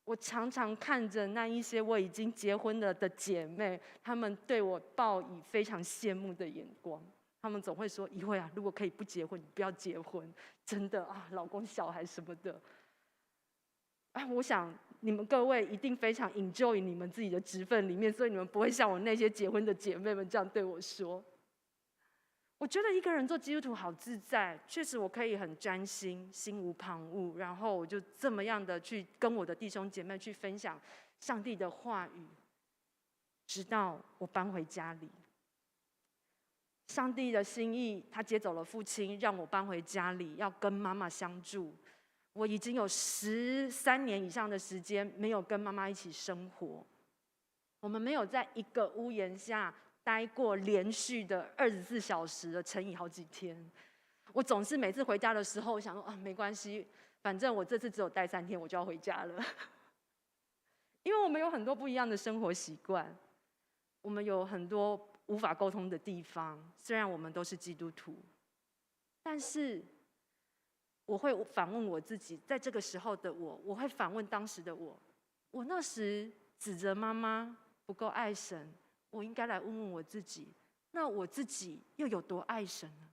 我常常看着那一些我已经结婚了的姐妹，她们对我报以非常羡慕的眼光。她们总会说：怡慧啊，如果可以不结婚，你不要结婚，真的啊，老公小孩什么的。我想你们各位一定非常 enjoy 你们自己的职分里面，所以你们不会像我那些结婚的姐妹们这样对我说。我觉得一个人做基督徒好自在，确实我可以很专心，心无旁骛，然后我就这么样的去跟我的弟兄姐妹去分享上帝的话语，直到我搬回家里。上帝的心意，他接走了父亲，让我搬回家里，要跟妈妈相住。我已经有13年以上的时间没有跟妈妈一起生活，我们没有在一个屋檐下待过连续的24小时的，乘以好几天。我总是每次回家的时候，我想说没关系，反正我这次只有待3天，我就要回家了。因为我们有很多不一样的生活习惯，我们有很多无法沟通的地方。虽然我们都是基督徒，但是我会反问我自己，在这个时候的我会反问当时的我那时指责妈妈不够爱神，我应该来问问我自己，那我自己又有多爱神呢？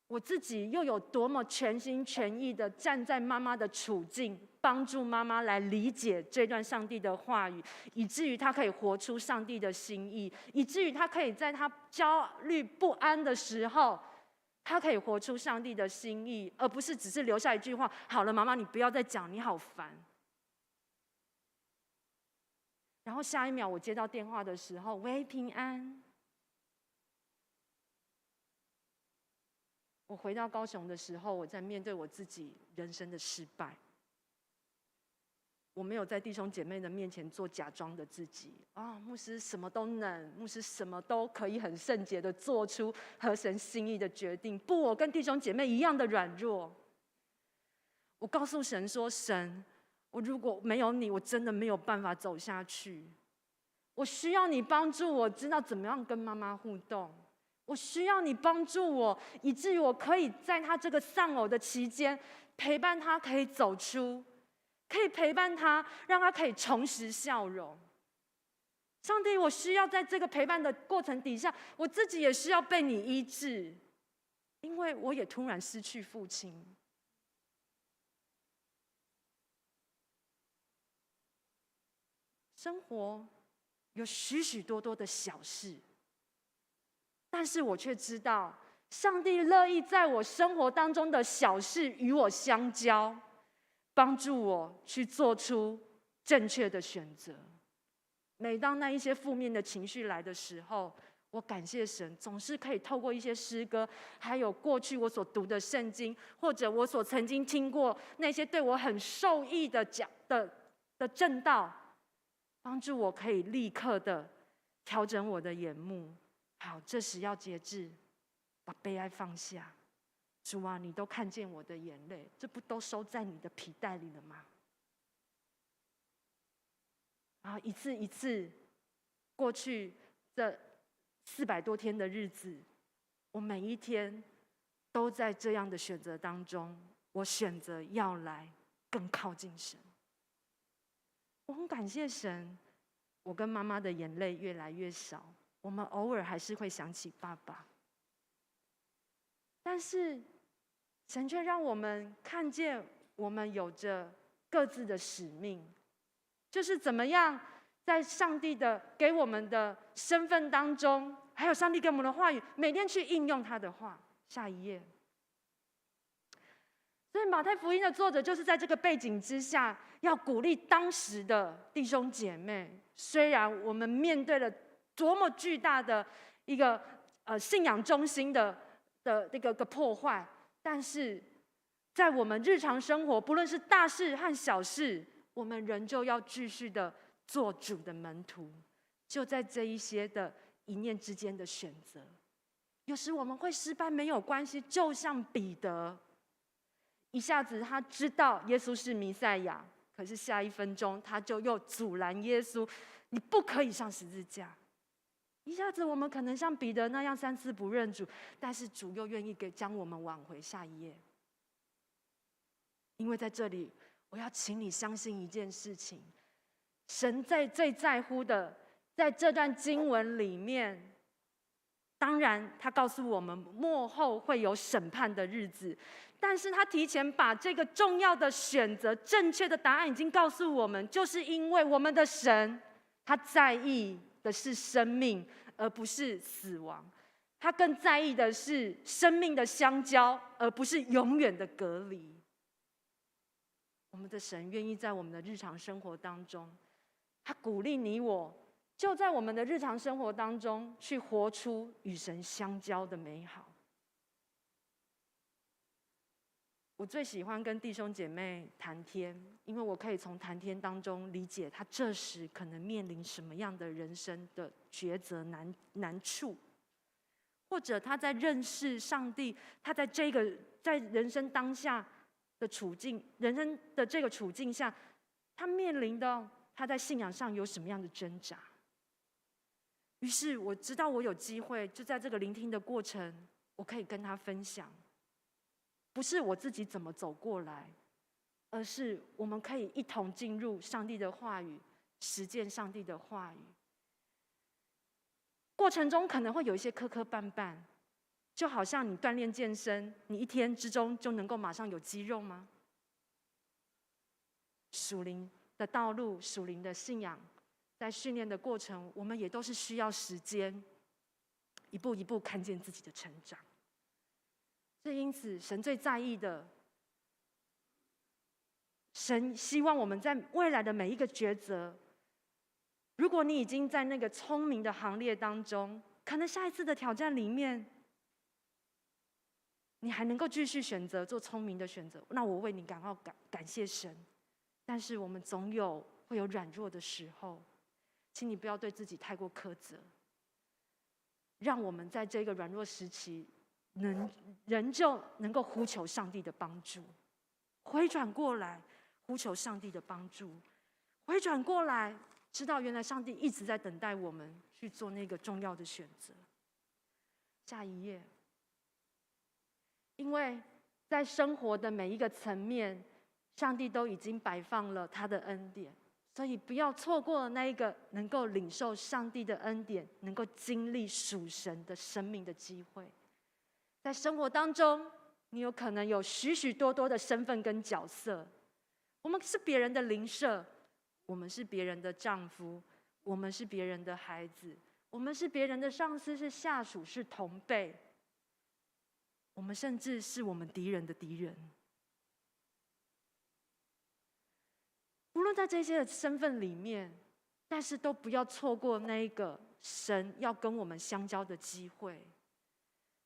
我自己又有多么全心全意的站在妈妈的处境，帮助妈妈来理解这段上帝的话语，以至于她可以活出上帝的心意，以至于她可以在她焦虑不安的时候，她可以活出上帝的心意，而不是只是留下一句话：好了，妈妈，你不要再讲，你好烦。然后下一秒我接到电话的时候，喂，平安。我回到高雄的时候，我在面对我自己人生的失败。我没有在弟兄姐妹的面前做假装的自己牧师什么都能，牧师什么都可以很圣洁的做出合神心意的决定。不，我跟弟兄姐妹一样的软弱。我告诉神说：神，我如果没有你，我真的没有办法走下去。我需要你帮助我知道怎么样跟妈妈互动，我需要你帮助我，以至于我可以在她这个丧偶的期间陪伴她，可以走出，可以陪伴她，让她可以重拾笑容。上帝，我需要在这个陪伴的过程底下，我自己也需要被你医治，因为我也突然失去父亲。生活有许许多多的小事，但是我却知道，上帝乐意在我生活当中的小事与我相交，帮助我去做出正确的选择。每当那一些负面的情绪来的时候，我感谢神，总是可以透过一些诗歌，还有过去我所读的圣经，或者我所曾经听过那些对我很受益的正道，帮助我可以立刻的调整我的眼目。好，这时要节制，把悲哀放下。主啊，你都看见我的眼泪，这不都收在你的皮带里了吗？然后一次一次过去这400多天的日子，我每一天都在这样的选择当中，我选择要来更靠近神。我很感谢神，我跟妈妈的眼泪越来越少，我们偶尔还是会想起爸爸，但是神却让我们看见我们有着各自的使命，就是怎么样在上帝的给我们的身份当中，还有上帝给我们的话语，每天去应用他的话。下一页。所以马太福音的作者就是在这个背景之下，要鼓励当时的弟兄姐妹。虽然我们面对了多么巨大的一个信仰中心的这个破坏，但是在我们日常生活，不论是大事和小事，我们仍旧要继续的做主的门徒。就在这一些的一念之间的选择，有时我们会失败，没有关系。就像彼得，一下子他知道耶稣是弥赛亚，可是下一分钟他就又阻拦耶稣，你不可以上十字架。一下子我们可能像彼得那样3次不认主，但是主又愿意将我们挽回。下一页。因为在这里我要请你相信一件事情，神最在乎的，在这段经文里面，当然，他告诉我们末后会有审判的日子，但是他提前把这个重要的选择、正确的答案已经告诉我们，就是因为我们的神，他在意的是生命，而不是死亡。他更在意的是生命的相交，而不是永远的隔离。我们的神愿意在我们的日常生活当中，他鼓励你我，就在我们的日常生活当中去活出与神相交的美好。我最喜欢跟弟兄姐妹谈天，因为我可以从谈天当中理解他这时可能面临什么样的人生的抉择难处，或者他在认识上帝，他在人生当下的处境，人生的这个处境下，他面临到他在信仰上有什么样的挣扎。于是我知道我有机会，就在这个聆听的过程，我可以跟他分享，不是我自己怎么走过来，而是我们可以一同进入上帝的话语，实践上帝的话语。过程中可能会有一些磕磕绊绊，就好像你锻炼健身，你一天之中就能够马上有肌肉吗？属灵的道路，属灵的信仰，在训练的过程，我们也都是需要时间，一步一步看见自己的成长。所以因此，神最在意的，神希望我们在未来的每一个抉择，如果你已经在那个聪明的行列当中，可能下一次的挑战里面，你还能够继续选择做聪明的选择，那我为你感谢神。但是我们总会有软弱的时候，请你不要对自己太过苛责，让我们在这个软弱时期，仍旧能够呼求上帝的帮助，回转过来呼求上帝的帮助，回转过来知道原来上帝一直在等待我们去做那个重要的选择。下一页。因为在生活的每一个层面，上帝都已经摆放了他的恩典，所以不要错过了那一个能够领受上帝的恩典，能够经历属神的生命的机会。在生活当中，你有可能有许许多多的身份跟角色，我们是别人的邻舍，我们是别人的丈夫，我们是别人的孩子，我们是别人的上司，是下属，是同辈，我们甚至是我们敌人的敌人。无论在这些的身份里面，但是都不要错过那一个神要跟我们相交的机会，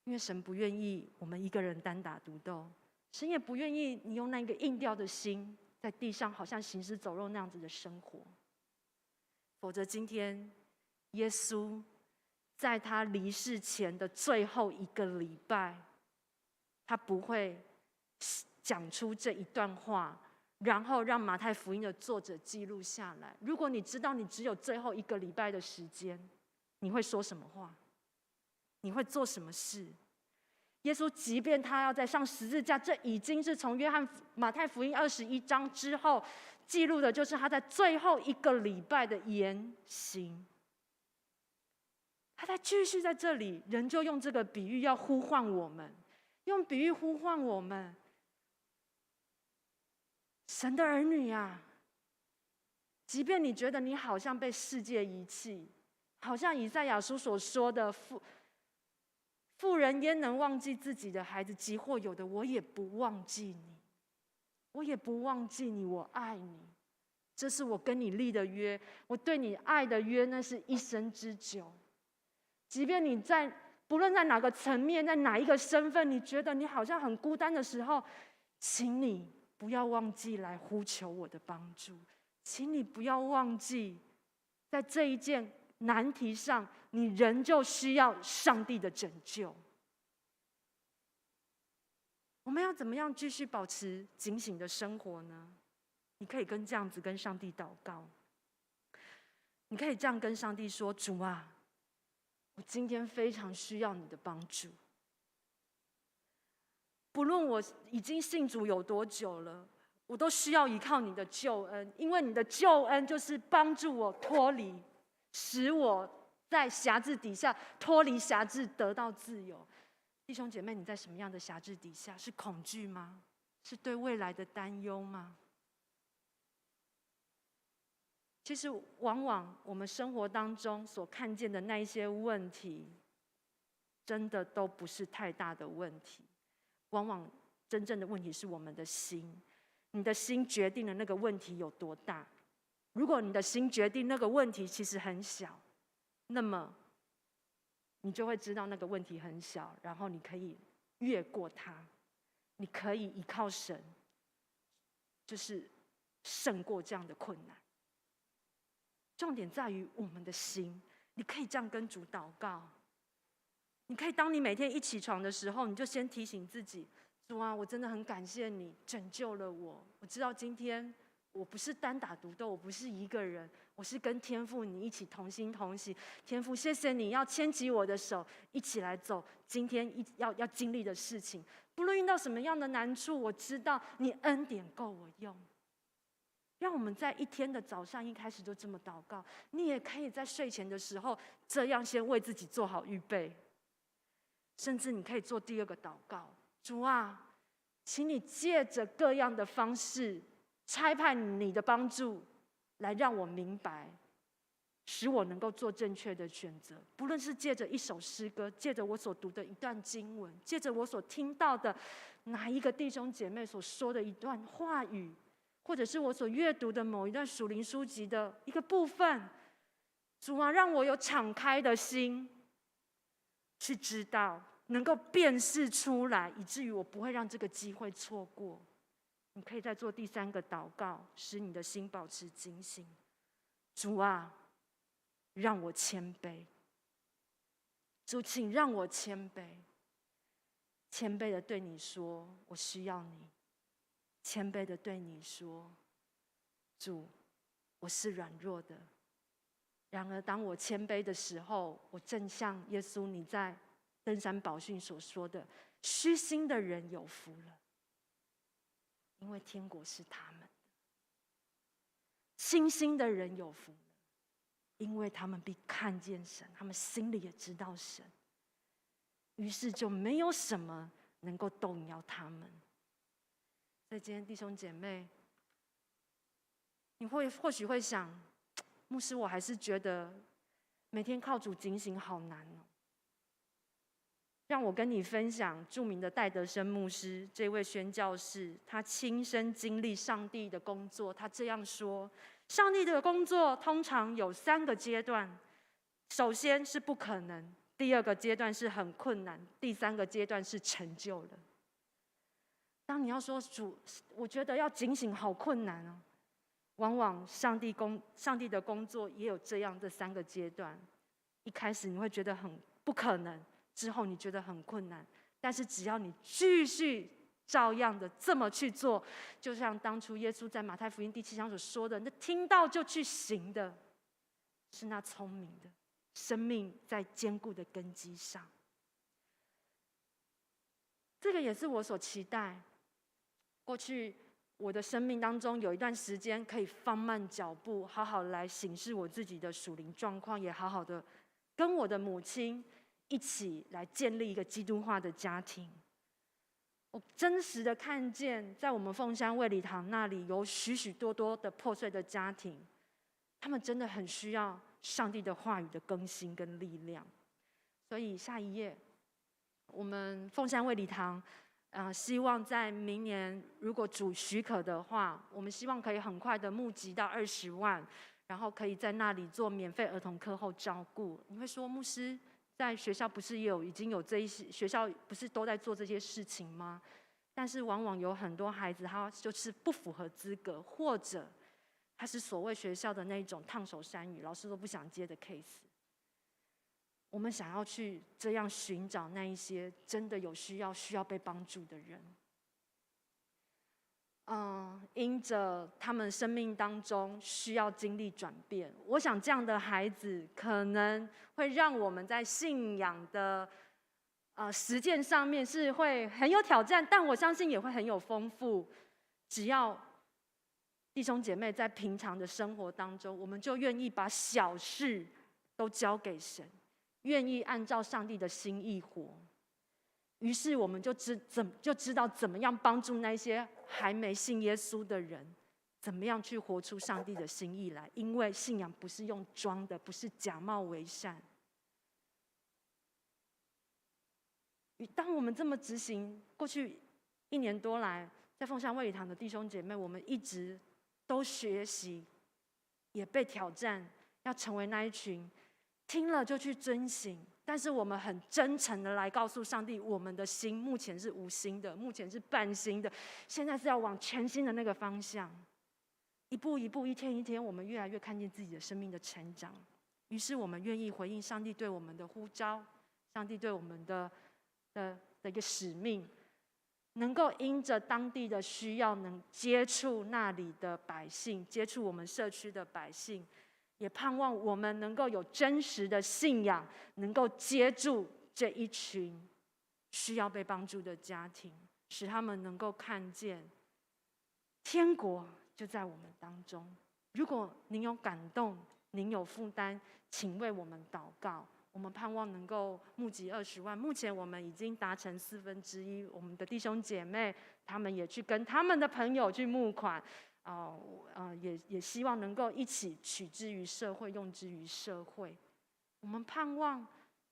因为神不愿意我们一个人单打独斗，神也不愿意你用那个硬掉的心在地上好像行尸走肉那样子的生活。否则今天耶稣在他离世前的最后一个礼拜，他不会讲出这一段话，然后让马太福音的作者记录下来。如果你知道你只有最后一个礼拜的时间，你会说什么话？你会做什么事？耶稣即便他要在上十字架，这已经是从马太福音21章之后记录的，就是他在最后一个礼拜的言行。他在继续在这里，仍旧用这个比喻要呼唤我们，用比喻呼唤我们，神的儿女啊，即便你觉得你好像被世界遗弃，好像以赛亚书所说的妇人焉能忘记自己的孩子，即或有的，我也不忘记你，我也不忘记你，我爱你，这是我跟你立的约，我对你爱的约，那是一生之久。即便你不论在哪个层面，在哪一个身份，你觉得你好像很孤单的时候，请你不要忘记来呼求我的帮助，请你不要忘记，在这一件难题上，你仍旧需要上帝的拯救。我们要怎么样继续保持警醒的生活呢？你可以这样子跟上帝祷告，你可以这样跟上帝说：主啊，我今天非常需要你的帮助。不论我已经信主有多久了，我都需要依靠你的救恩，因为你的救恩就是帮助我脱离，使我在辖制底下脱离辖制，得到自由。弟兄姐妹，你在什么样的辖制底下？是恐惧吗？是对未来的担忧吗？其实，往往我们生活当中所看见的那一些问题，真的都不是太大的问题。往往真正的问题是我们的心。你的心决定了那个问题有多大。如果你的心决定那个问题其实很小，那么你就会知道那个问题很小，然后你可以越过它，你可以依靠神，就是胜过这样的困难。重点在于我们的心。你可以这样跟主祷告，你可以当你每天一起床的时候，你就先提醒自己：主啊，我真的很感谢你拯救了我。我知道今天我不是单打独斗，我不是一个人，我是跟天父你一起同心同行。天父，谢谢你要牵起我的手，一起来走今天要经历的事情。不论遇到什么样的难处，我知道你恩典够我用。让我们在一天的早上一开始就这么祷告。你也可以在睡前的时候这样先为自己做好预备，甚至你可以做第二个祷告：主啊，请你借着各样的方式差派你的帮助，来让我明白，使我能够做正确的选择。不论是借着一首诗歌，借着我所读的一段经文，借着我所听到的哪一个弟兄姐妹所说的一段话语，或者是我所阅读的某一段属灵书籍的一个部分，主啊，让我有敞开的心，去知道，能够辨识出来，以至于我不会让这个机会错过。你可以再做第三个祷告，使你的心保持警醒。主啊，让我谦卑。主，请让我谦卑，谦卑的对你说，我需要你。谦卑的对你说，主，我是软弱的。然而当我谦卑的时候，我正像耶稣你在登山宝训所说的，虚心的人有福了，因为天国是他们的；清心的人有福了，因为他们必看见神，他们心里也知道神，于是就没有什么能够动摇他们。所以今天弟兄姐妹，你或许会想，牧师，我还是觉得每天靠主警醒好难哦。让我跟你分享著名的戴德生牧师，这位宣教士，他亲身经历上帝的工作。他这样说：上帝的工作通常有3个阶段，首先是不可能，第2个阶段是很困难，第3个阶段是成就了。当你要说主，我觉得要警醒好困难哦。往往上帝的工作也有这3个阶段。一开始你会觉得很不可能，之后你觉得很困难，但是只要你继续照样的这么去做，就像当初耶稣在马太福音第7章所说的，那听到就去行的，是那聪明的生命在坚固的根基上。这个也是我所期待。过去我的生命当中有一段时间可以放慢脚步，好好来审视我自己的属灵状况，也好好的跟我的母亲一起来建立一个基督化的家庭。我真实的看见，在我们凤山卫理堂那里有许许多多的破碎的家庭，他们真的很需要上帝的话语的更新跟力量。所以下一页，我们凤山卫理堂希望在明年，如果主许可的话，我们希望可以很快的募集到20万，然后可以在那里做免费儿童课后照顾。你会说，牧师，在学校不是已经有这一些，学校不是都在做这些事情吗？但是往往有很多孩子他就是不符合资格，或者他是所谓学校的那种烫手山芋，老师都不想接的 case。我们想要去这样寻找那一些真的有需要被帮助的人。因着他们生命当中需要经历转变，我想这样的孩子可能会让我们在信仰的实践上面是会很有挑战，但我相信也会很有丰富。只要弟兄姐妹在平常的生活当中，我们就愿意把小事都交给神，愿意按照上帝的心意活。于是我们就知道怎么样帮助那些还没信耶稣的人，怎么样去活出上帝的心意来。因为信仰不是用装的，不是假冒为善。当我们这么执行，过去1年多来，在凤山卫理堂的弟兄姐妹，我们一直都学习，也被挑战，要成为那一群听了就去遵行。但是我们很真诚的来告诉上帝，我们的心目前是无心的，目前是半心的，现在是要往全心的那个方向。一步一步，一天一天，我们越来越看见自己的生命的成长。于是我们愿意回应上帝对我们的呼召，上帝对我们的一个使命，能够因着当地的需要，能接触那里的百姓，接触我们社区的百姓。也盼望我们能够有真实的信仰，能够接住这一群需要被帮助的家庭，使他们能够看见天国就在我们当中。如果您有感动，您有负担，请为我们祷告。我们盼望能够募集20万，目前我们已经达成1/4。我们的弟兄姐妹他们也去跟他们的朋友去募款。也希望能够一起取之于社会，用之于社会。我们盼望，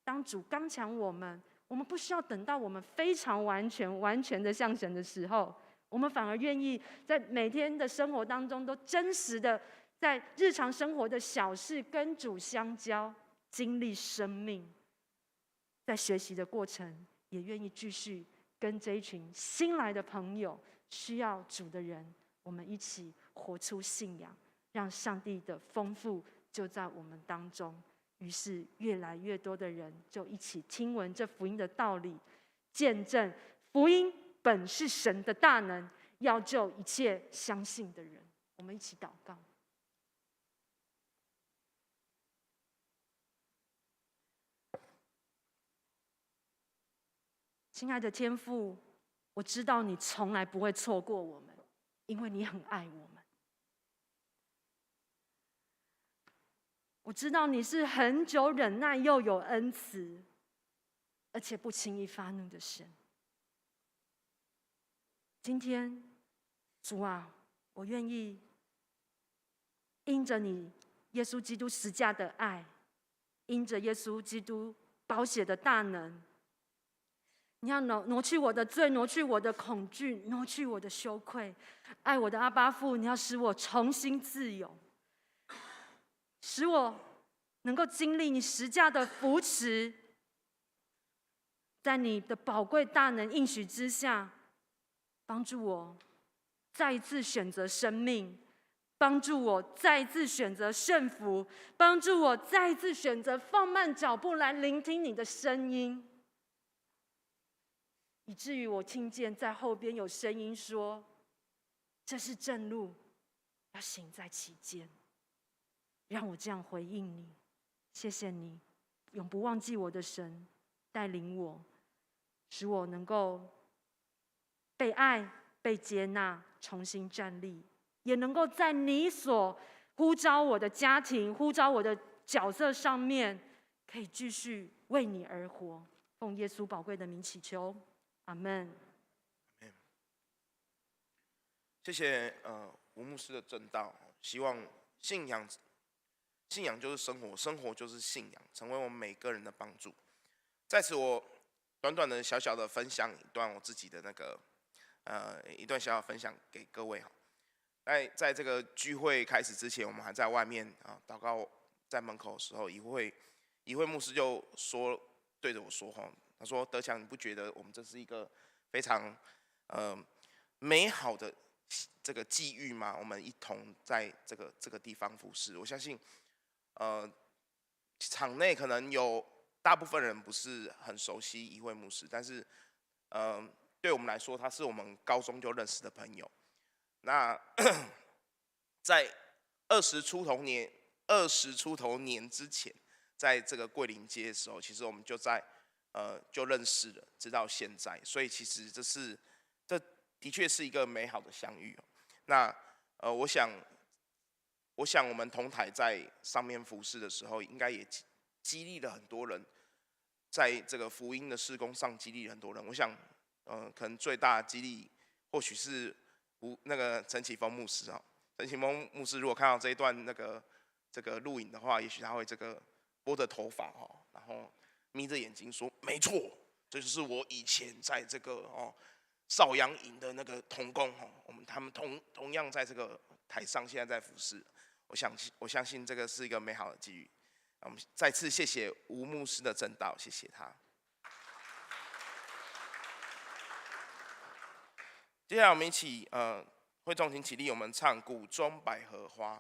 当主刚强我们不需要等到我们非常完全的像神的时候，我们反而愿意在每天的生活当中都真实的在日常生活的小事跟主相交，经历生命。在学习的过程，也愿意继续跟这一群新来的朋友，需要主的人，我们一起活出信仰，让上帝的丰富就在我们当中。于是越来越多的人就一起听闻这福音的道理，见证福音本是神的大能，要救一切相信的人。我们一起祷告。亲爱的天父，我知道你从来不会错过我们，因为你很爱我们。我知道你是很久忍耐又有恩慈，而且不轻易发怒的神。今天，主啊，我愿意因着你耶稣基督十架的爱，因着耶稣基督宝血的大能，你要挪去我的罪，挪去我的恐惧，挪去我的羞愧。爱我的阿爸父，你要使我重新自由，使我能够经历你十架的扶持，在你的宝贵大能应许之下，帮助我再一次选择生命，帮助我再一次选择顺服，帮助我再一次选择放慢脚步来聆听你的声音，以至于我听见在后边有声音说：“这是正路，要行在其间。”让我这样回应你，谢谢你，永不忘记我的神，带领我，使我能够被爱、被接纳，重新站立，也能够在你所呼召我的家庭、呼召我的角色上面，可以继续为你而活。奉耶稣宝贵的名祈求，阿们。谢谢吴牧师的正道，希望信仰就是生活，生活就是信仰，成为我们每个人的帮助。在此，我短短的小小的分享一段我自己的一段小小分享给各位哈。在这个聚会开始之前，我们还在外面祷告，在门口的时候，一会牧师就对着我说哈，他说：“德强，你不觉得我们这是一个非常美好的这个际遇吗？我们一同在这个地方服侍。我相信，场内可能有大部分人不是很熟悉一位牧师，但是对我们来说，他是我们高中就认识的朋友。那在20出头年之前，在这个桂林街的时候，其实我们就认识了，直到现在。所以其实这的确是一个美好的相遇。那我想我们同台在上面服侍的时候，应该也激励了很多人，在这个福音的事工上激励了很多人。我想，可能最大的激励或许是那个陈启峰牧师啊。陈启峰牧师如果看到这一段这个录影的话，也许他会这个拨着头发然后眯着眼睛说：“没错，这就是我以前在这个少阳营的那个同工他们同样在这个台上，现在在服侍。我相信这个是一个美好的机遇。我们再次谢谢吴牧师的正道，谢谢他。接下来我们一起会众请起立，我们唱《谷中百合花》。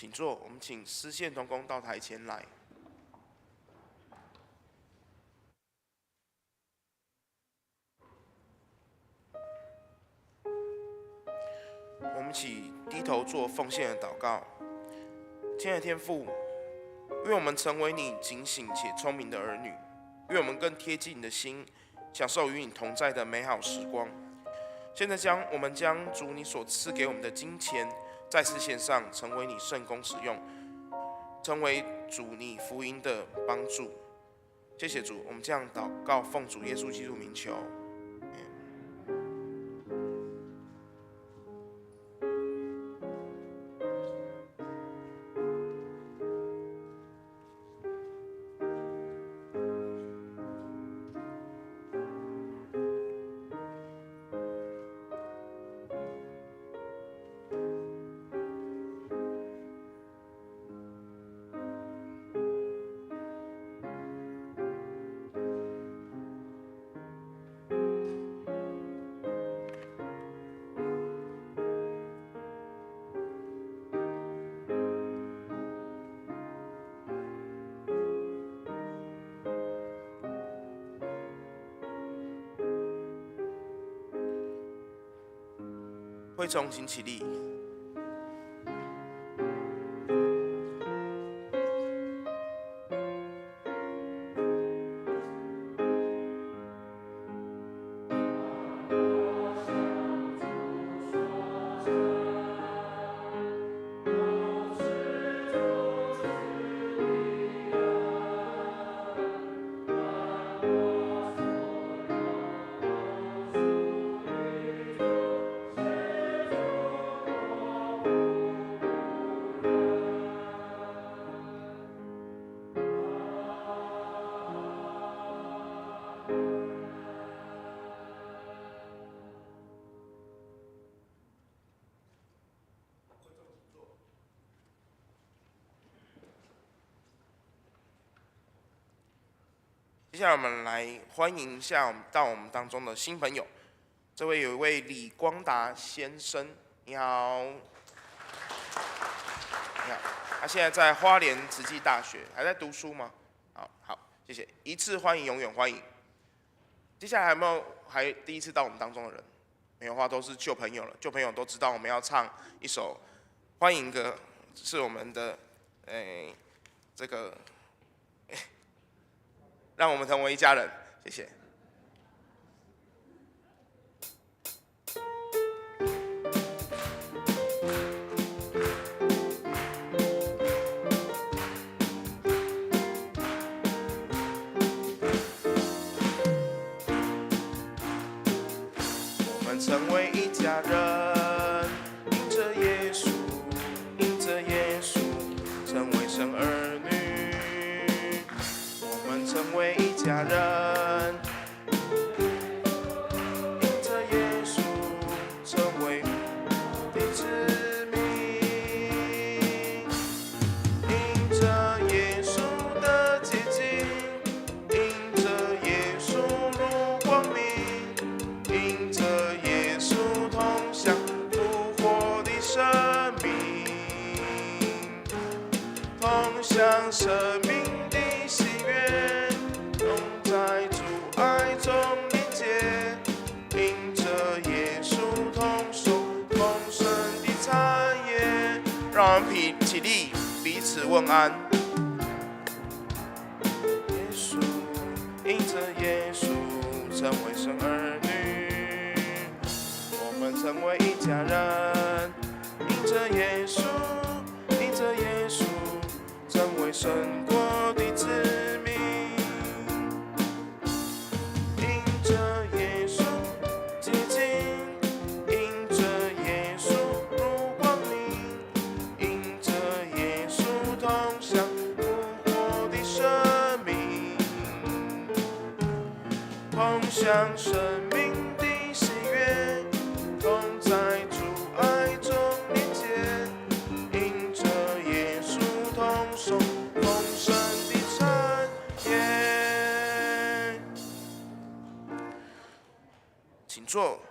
请坐，我们请司宪同工到台前来。我们一起低头做奉献的祷告。亲爱的天父，愿我们成为你警醒且聪明的儿女，愿我们更贴近你的心，享受与你同在的美好时光。现在我们将主你所赐给我们的金钱再次献上，成为你圣工使用，成为主你福音的帮助。谢谢主，我们这样祷告，奉主耶稣基督名求。会众请起立。接下来我们来欢迎一下到我们当中的新朋友，这位有一位李光达先生，你好。你好，他现在在花莲慈济大学，还在读书吗？好，谢谢，一次欢迎，永远欢迎。接下来有没有还第一次到我们当中的人？没有的话都是旧朋友了，旧朋友都知道我们要唱一首欢迎歌，是我们的这个让我们成为一家人，谢谢。我们成为一家人，因着耶稣，因着耶稣，成为神儿女。我们成为一家人，因着耶稣，成为的子民，因着耶稣的洁净，因着耶稣入光明，因着耶稣同享复活的生命，同享生命的喜悦，同在主爱中连结，因着耶稣同受丰盛的产业。让我们起立，彼此问安。耶稣，因着耶稣成为神儿女，我们成为一家人。因着耶稣，因着耶稣，成为神国的子民。因着耶稣洁净，因着耶稣入光明，因着耶稣同享复活的生命，同享生命的喜悦，同在主爱中连结，因着耶稣同受丰盛的产业。请坐。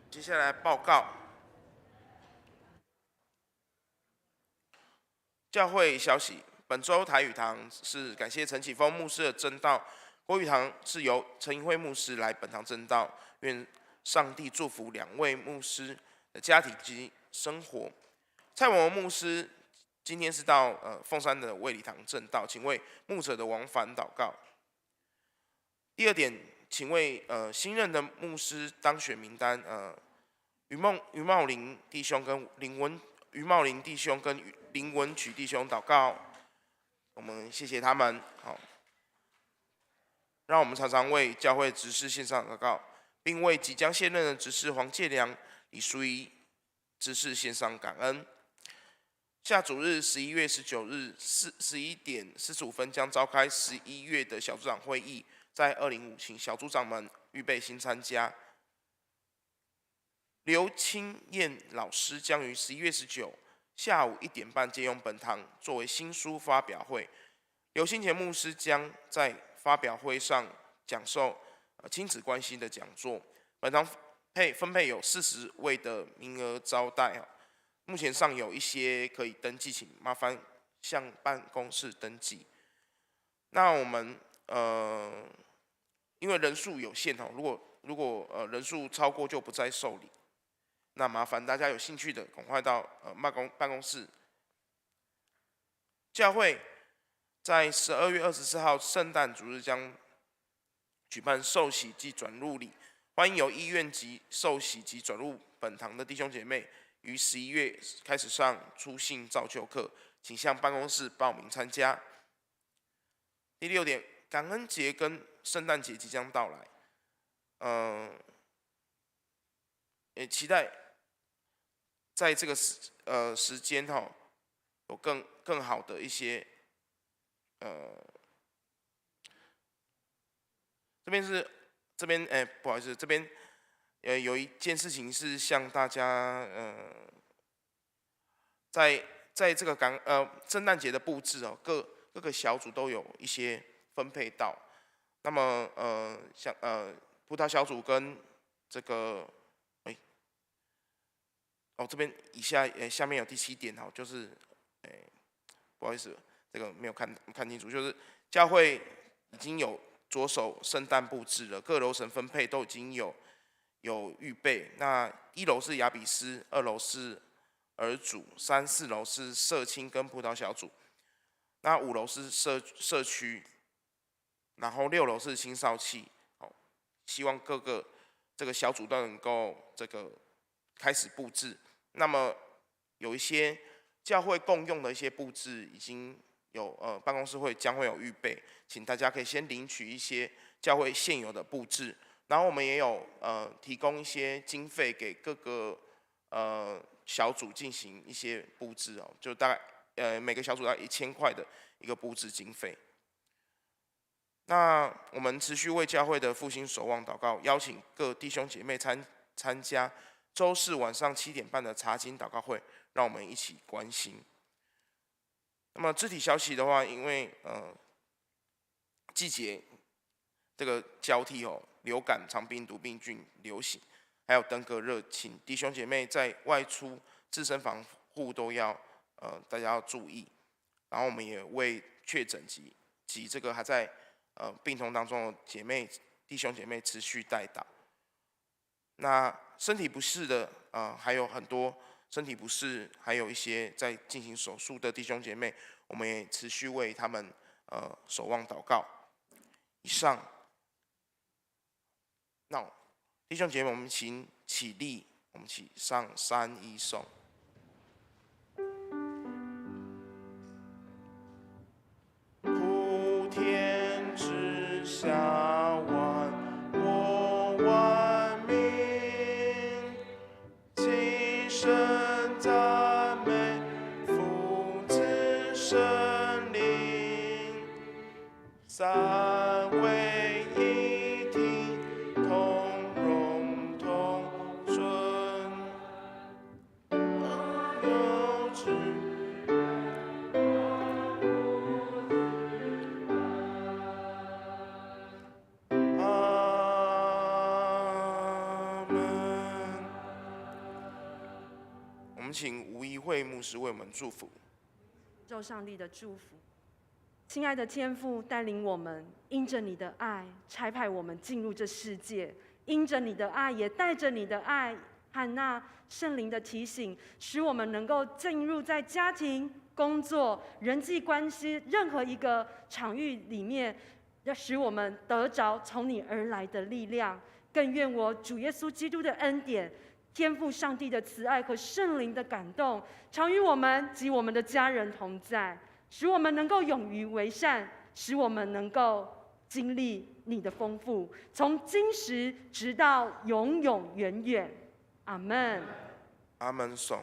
接下来报告。教会消息：本周台语堂是感谢陈启峰牧师的证道，国语堂是由陈银辉牧师来本堂证道。愿上帝祝福两位牧师的家庭及生活。蔡文牧师今天是到凤山的卫理堂证道，请为牧者的往返祷告。第二点，请为新任的牧师当选名单，于茂林弟兄跟于茂林弟兄跟林文曲弟兄祷告，我们谢谢他们。好，让我们常常为教会执事献上祷告，并为即将卸任的执事黄介良、李淑仪执事献上感恩。下主日11月19日11点45分将召开11月的小组长会议，在205，请小组长们预备心参加。刘清燕老师将于11月19下午1点半借用本堂作为新书发表会。刘新前牧师将在发表会上讲授亲子关系的讲座。本堂分配有40位的名额招待，目前尚有一些可以登记，请麻烦向办公室登记。那我们因为人数有限如果人数超过就不再受理。那麻烦大家有兴趣的赶快到办公室。教会在12月24号圣诞主日将举办受洗及转入礼，欢迎有意愿及受洗及转入本堂的弟兄姐妹，于11月开始上初信造就课，请向办公室报名参加。第六点，感恩节跟圣诞节即将到来，也期待在这个时间有更好的一些这边不好意思，这边有一件事情是向大家在这个圣诞节的布置各个小组都有一些分配到。那么像葡萄小组跟这个这边下面有第7点哈，就是不好意思，这个没有看清楚，就是教会已经有着手圣诞布置了，各楼层分配都已经有预备。那1楼是雅比斯，2楼是儿组，3、4楼是社青跟葡萄小组，那5楼是社区，然后6楼是青少期。希望各个这个小组都能够这个开始布置。那么有一些教会共用的一些布置已经有办公室会将会有预备，请大家可以先领取一些教会现有的布置，然后我们也有提供一些经费给各个小组进行一些布置哦，就大概每个小组要1000块的一个布置经费。那我们持续为教会的复兴守望祷告，邀请各弟兄姐妹参加周四晚上7点半的查经祷告会，让我们一起关心。那么肢体消息的话，因为季节这个交替流感、肠病毒病菌流行，还有登革热，请弟兄姐妹在外出自身防护都要大家要注意。然后我们也为确诊及这个还在病痛当中的弟兄姐妹持续代祷。那身体不适的还有很多身体不适，还有一些在进行手术的弟兄姐妹，我们也持续为他们守望祷告。以上，那弟兄姐妹，我们请起立，我们起上3、1颂。普天之下万国万民，齐声赞美父子圣灵，三位一体，同荣同尊，有旨。我们请吴怡慧牧师为我们祝福。受上帝的祝福，亲爱的天父，带领我们，因着你的爱差派我们进入这世界，因着你的爱，也带着你的爱和那圣灵的提醒，使我们能够进入在家庭、工作、人际关系任何一个场域里面，要使我们得着从你而来的力量。更愿我主耶稣基督的恩典、天父上帝的慈爱和圣灵的感动，常与我们及我们的家人同在，使我们能够勇于为善，使我们能够经历你的丰富，从今时直到永永远远。阿们。阿门颂。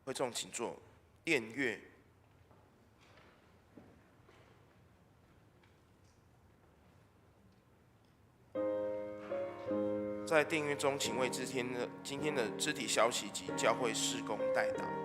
会众请坐，殿乐。在殿乐中，请为今天的肢体消息及教会事工代祷。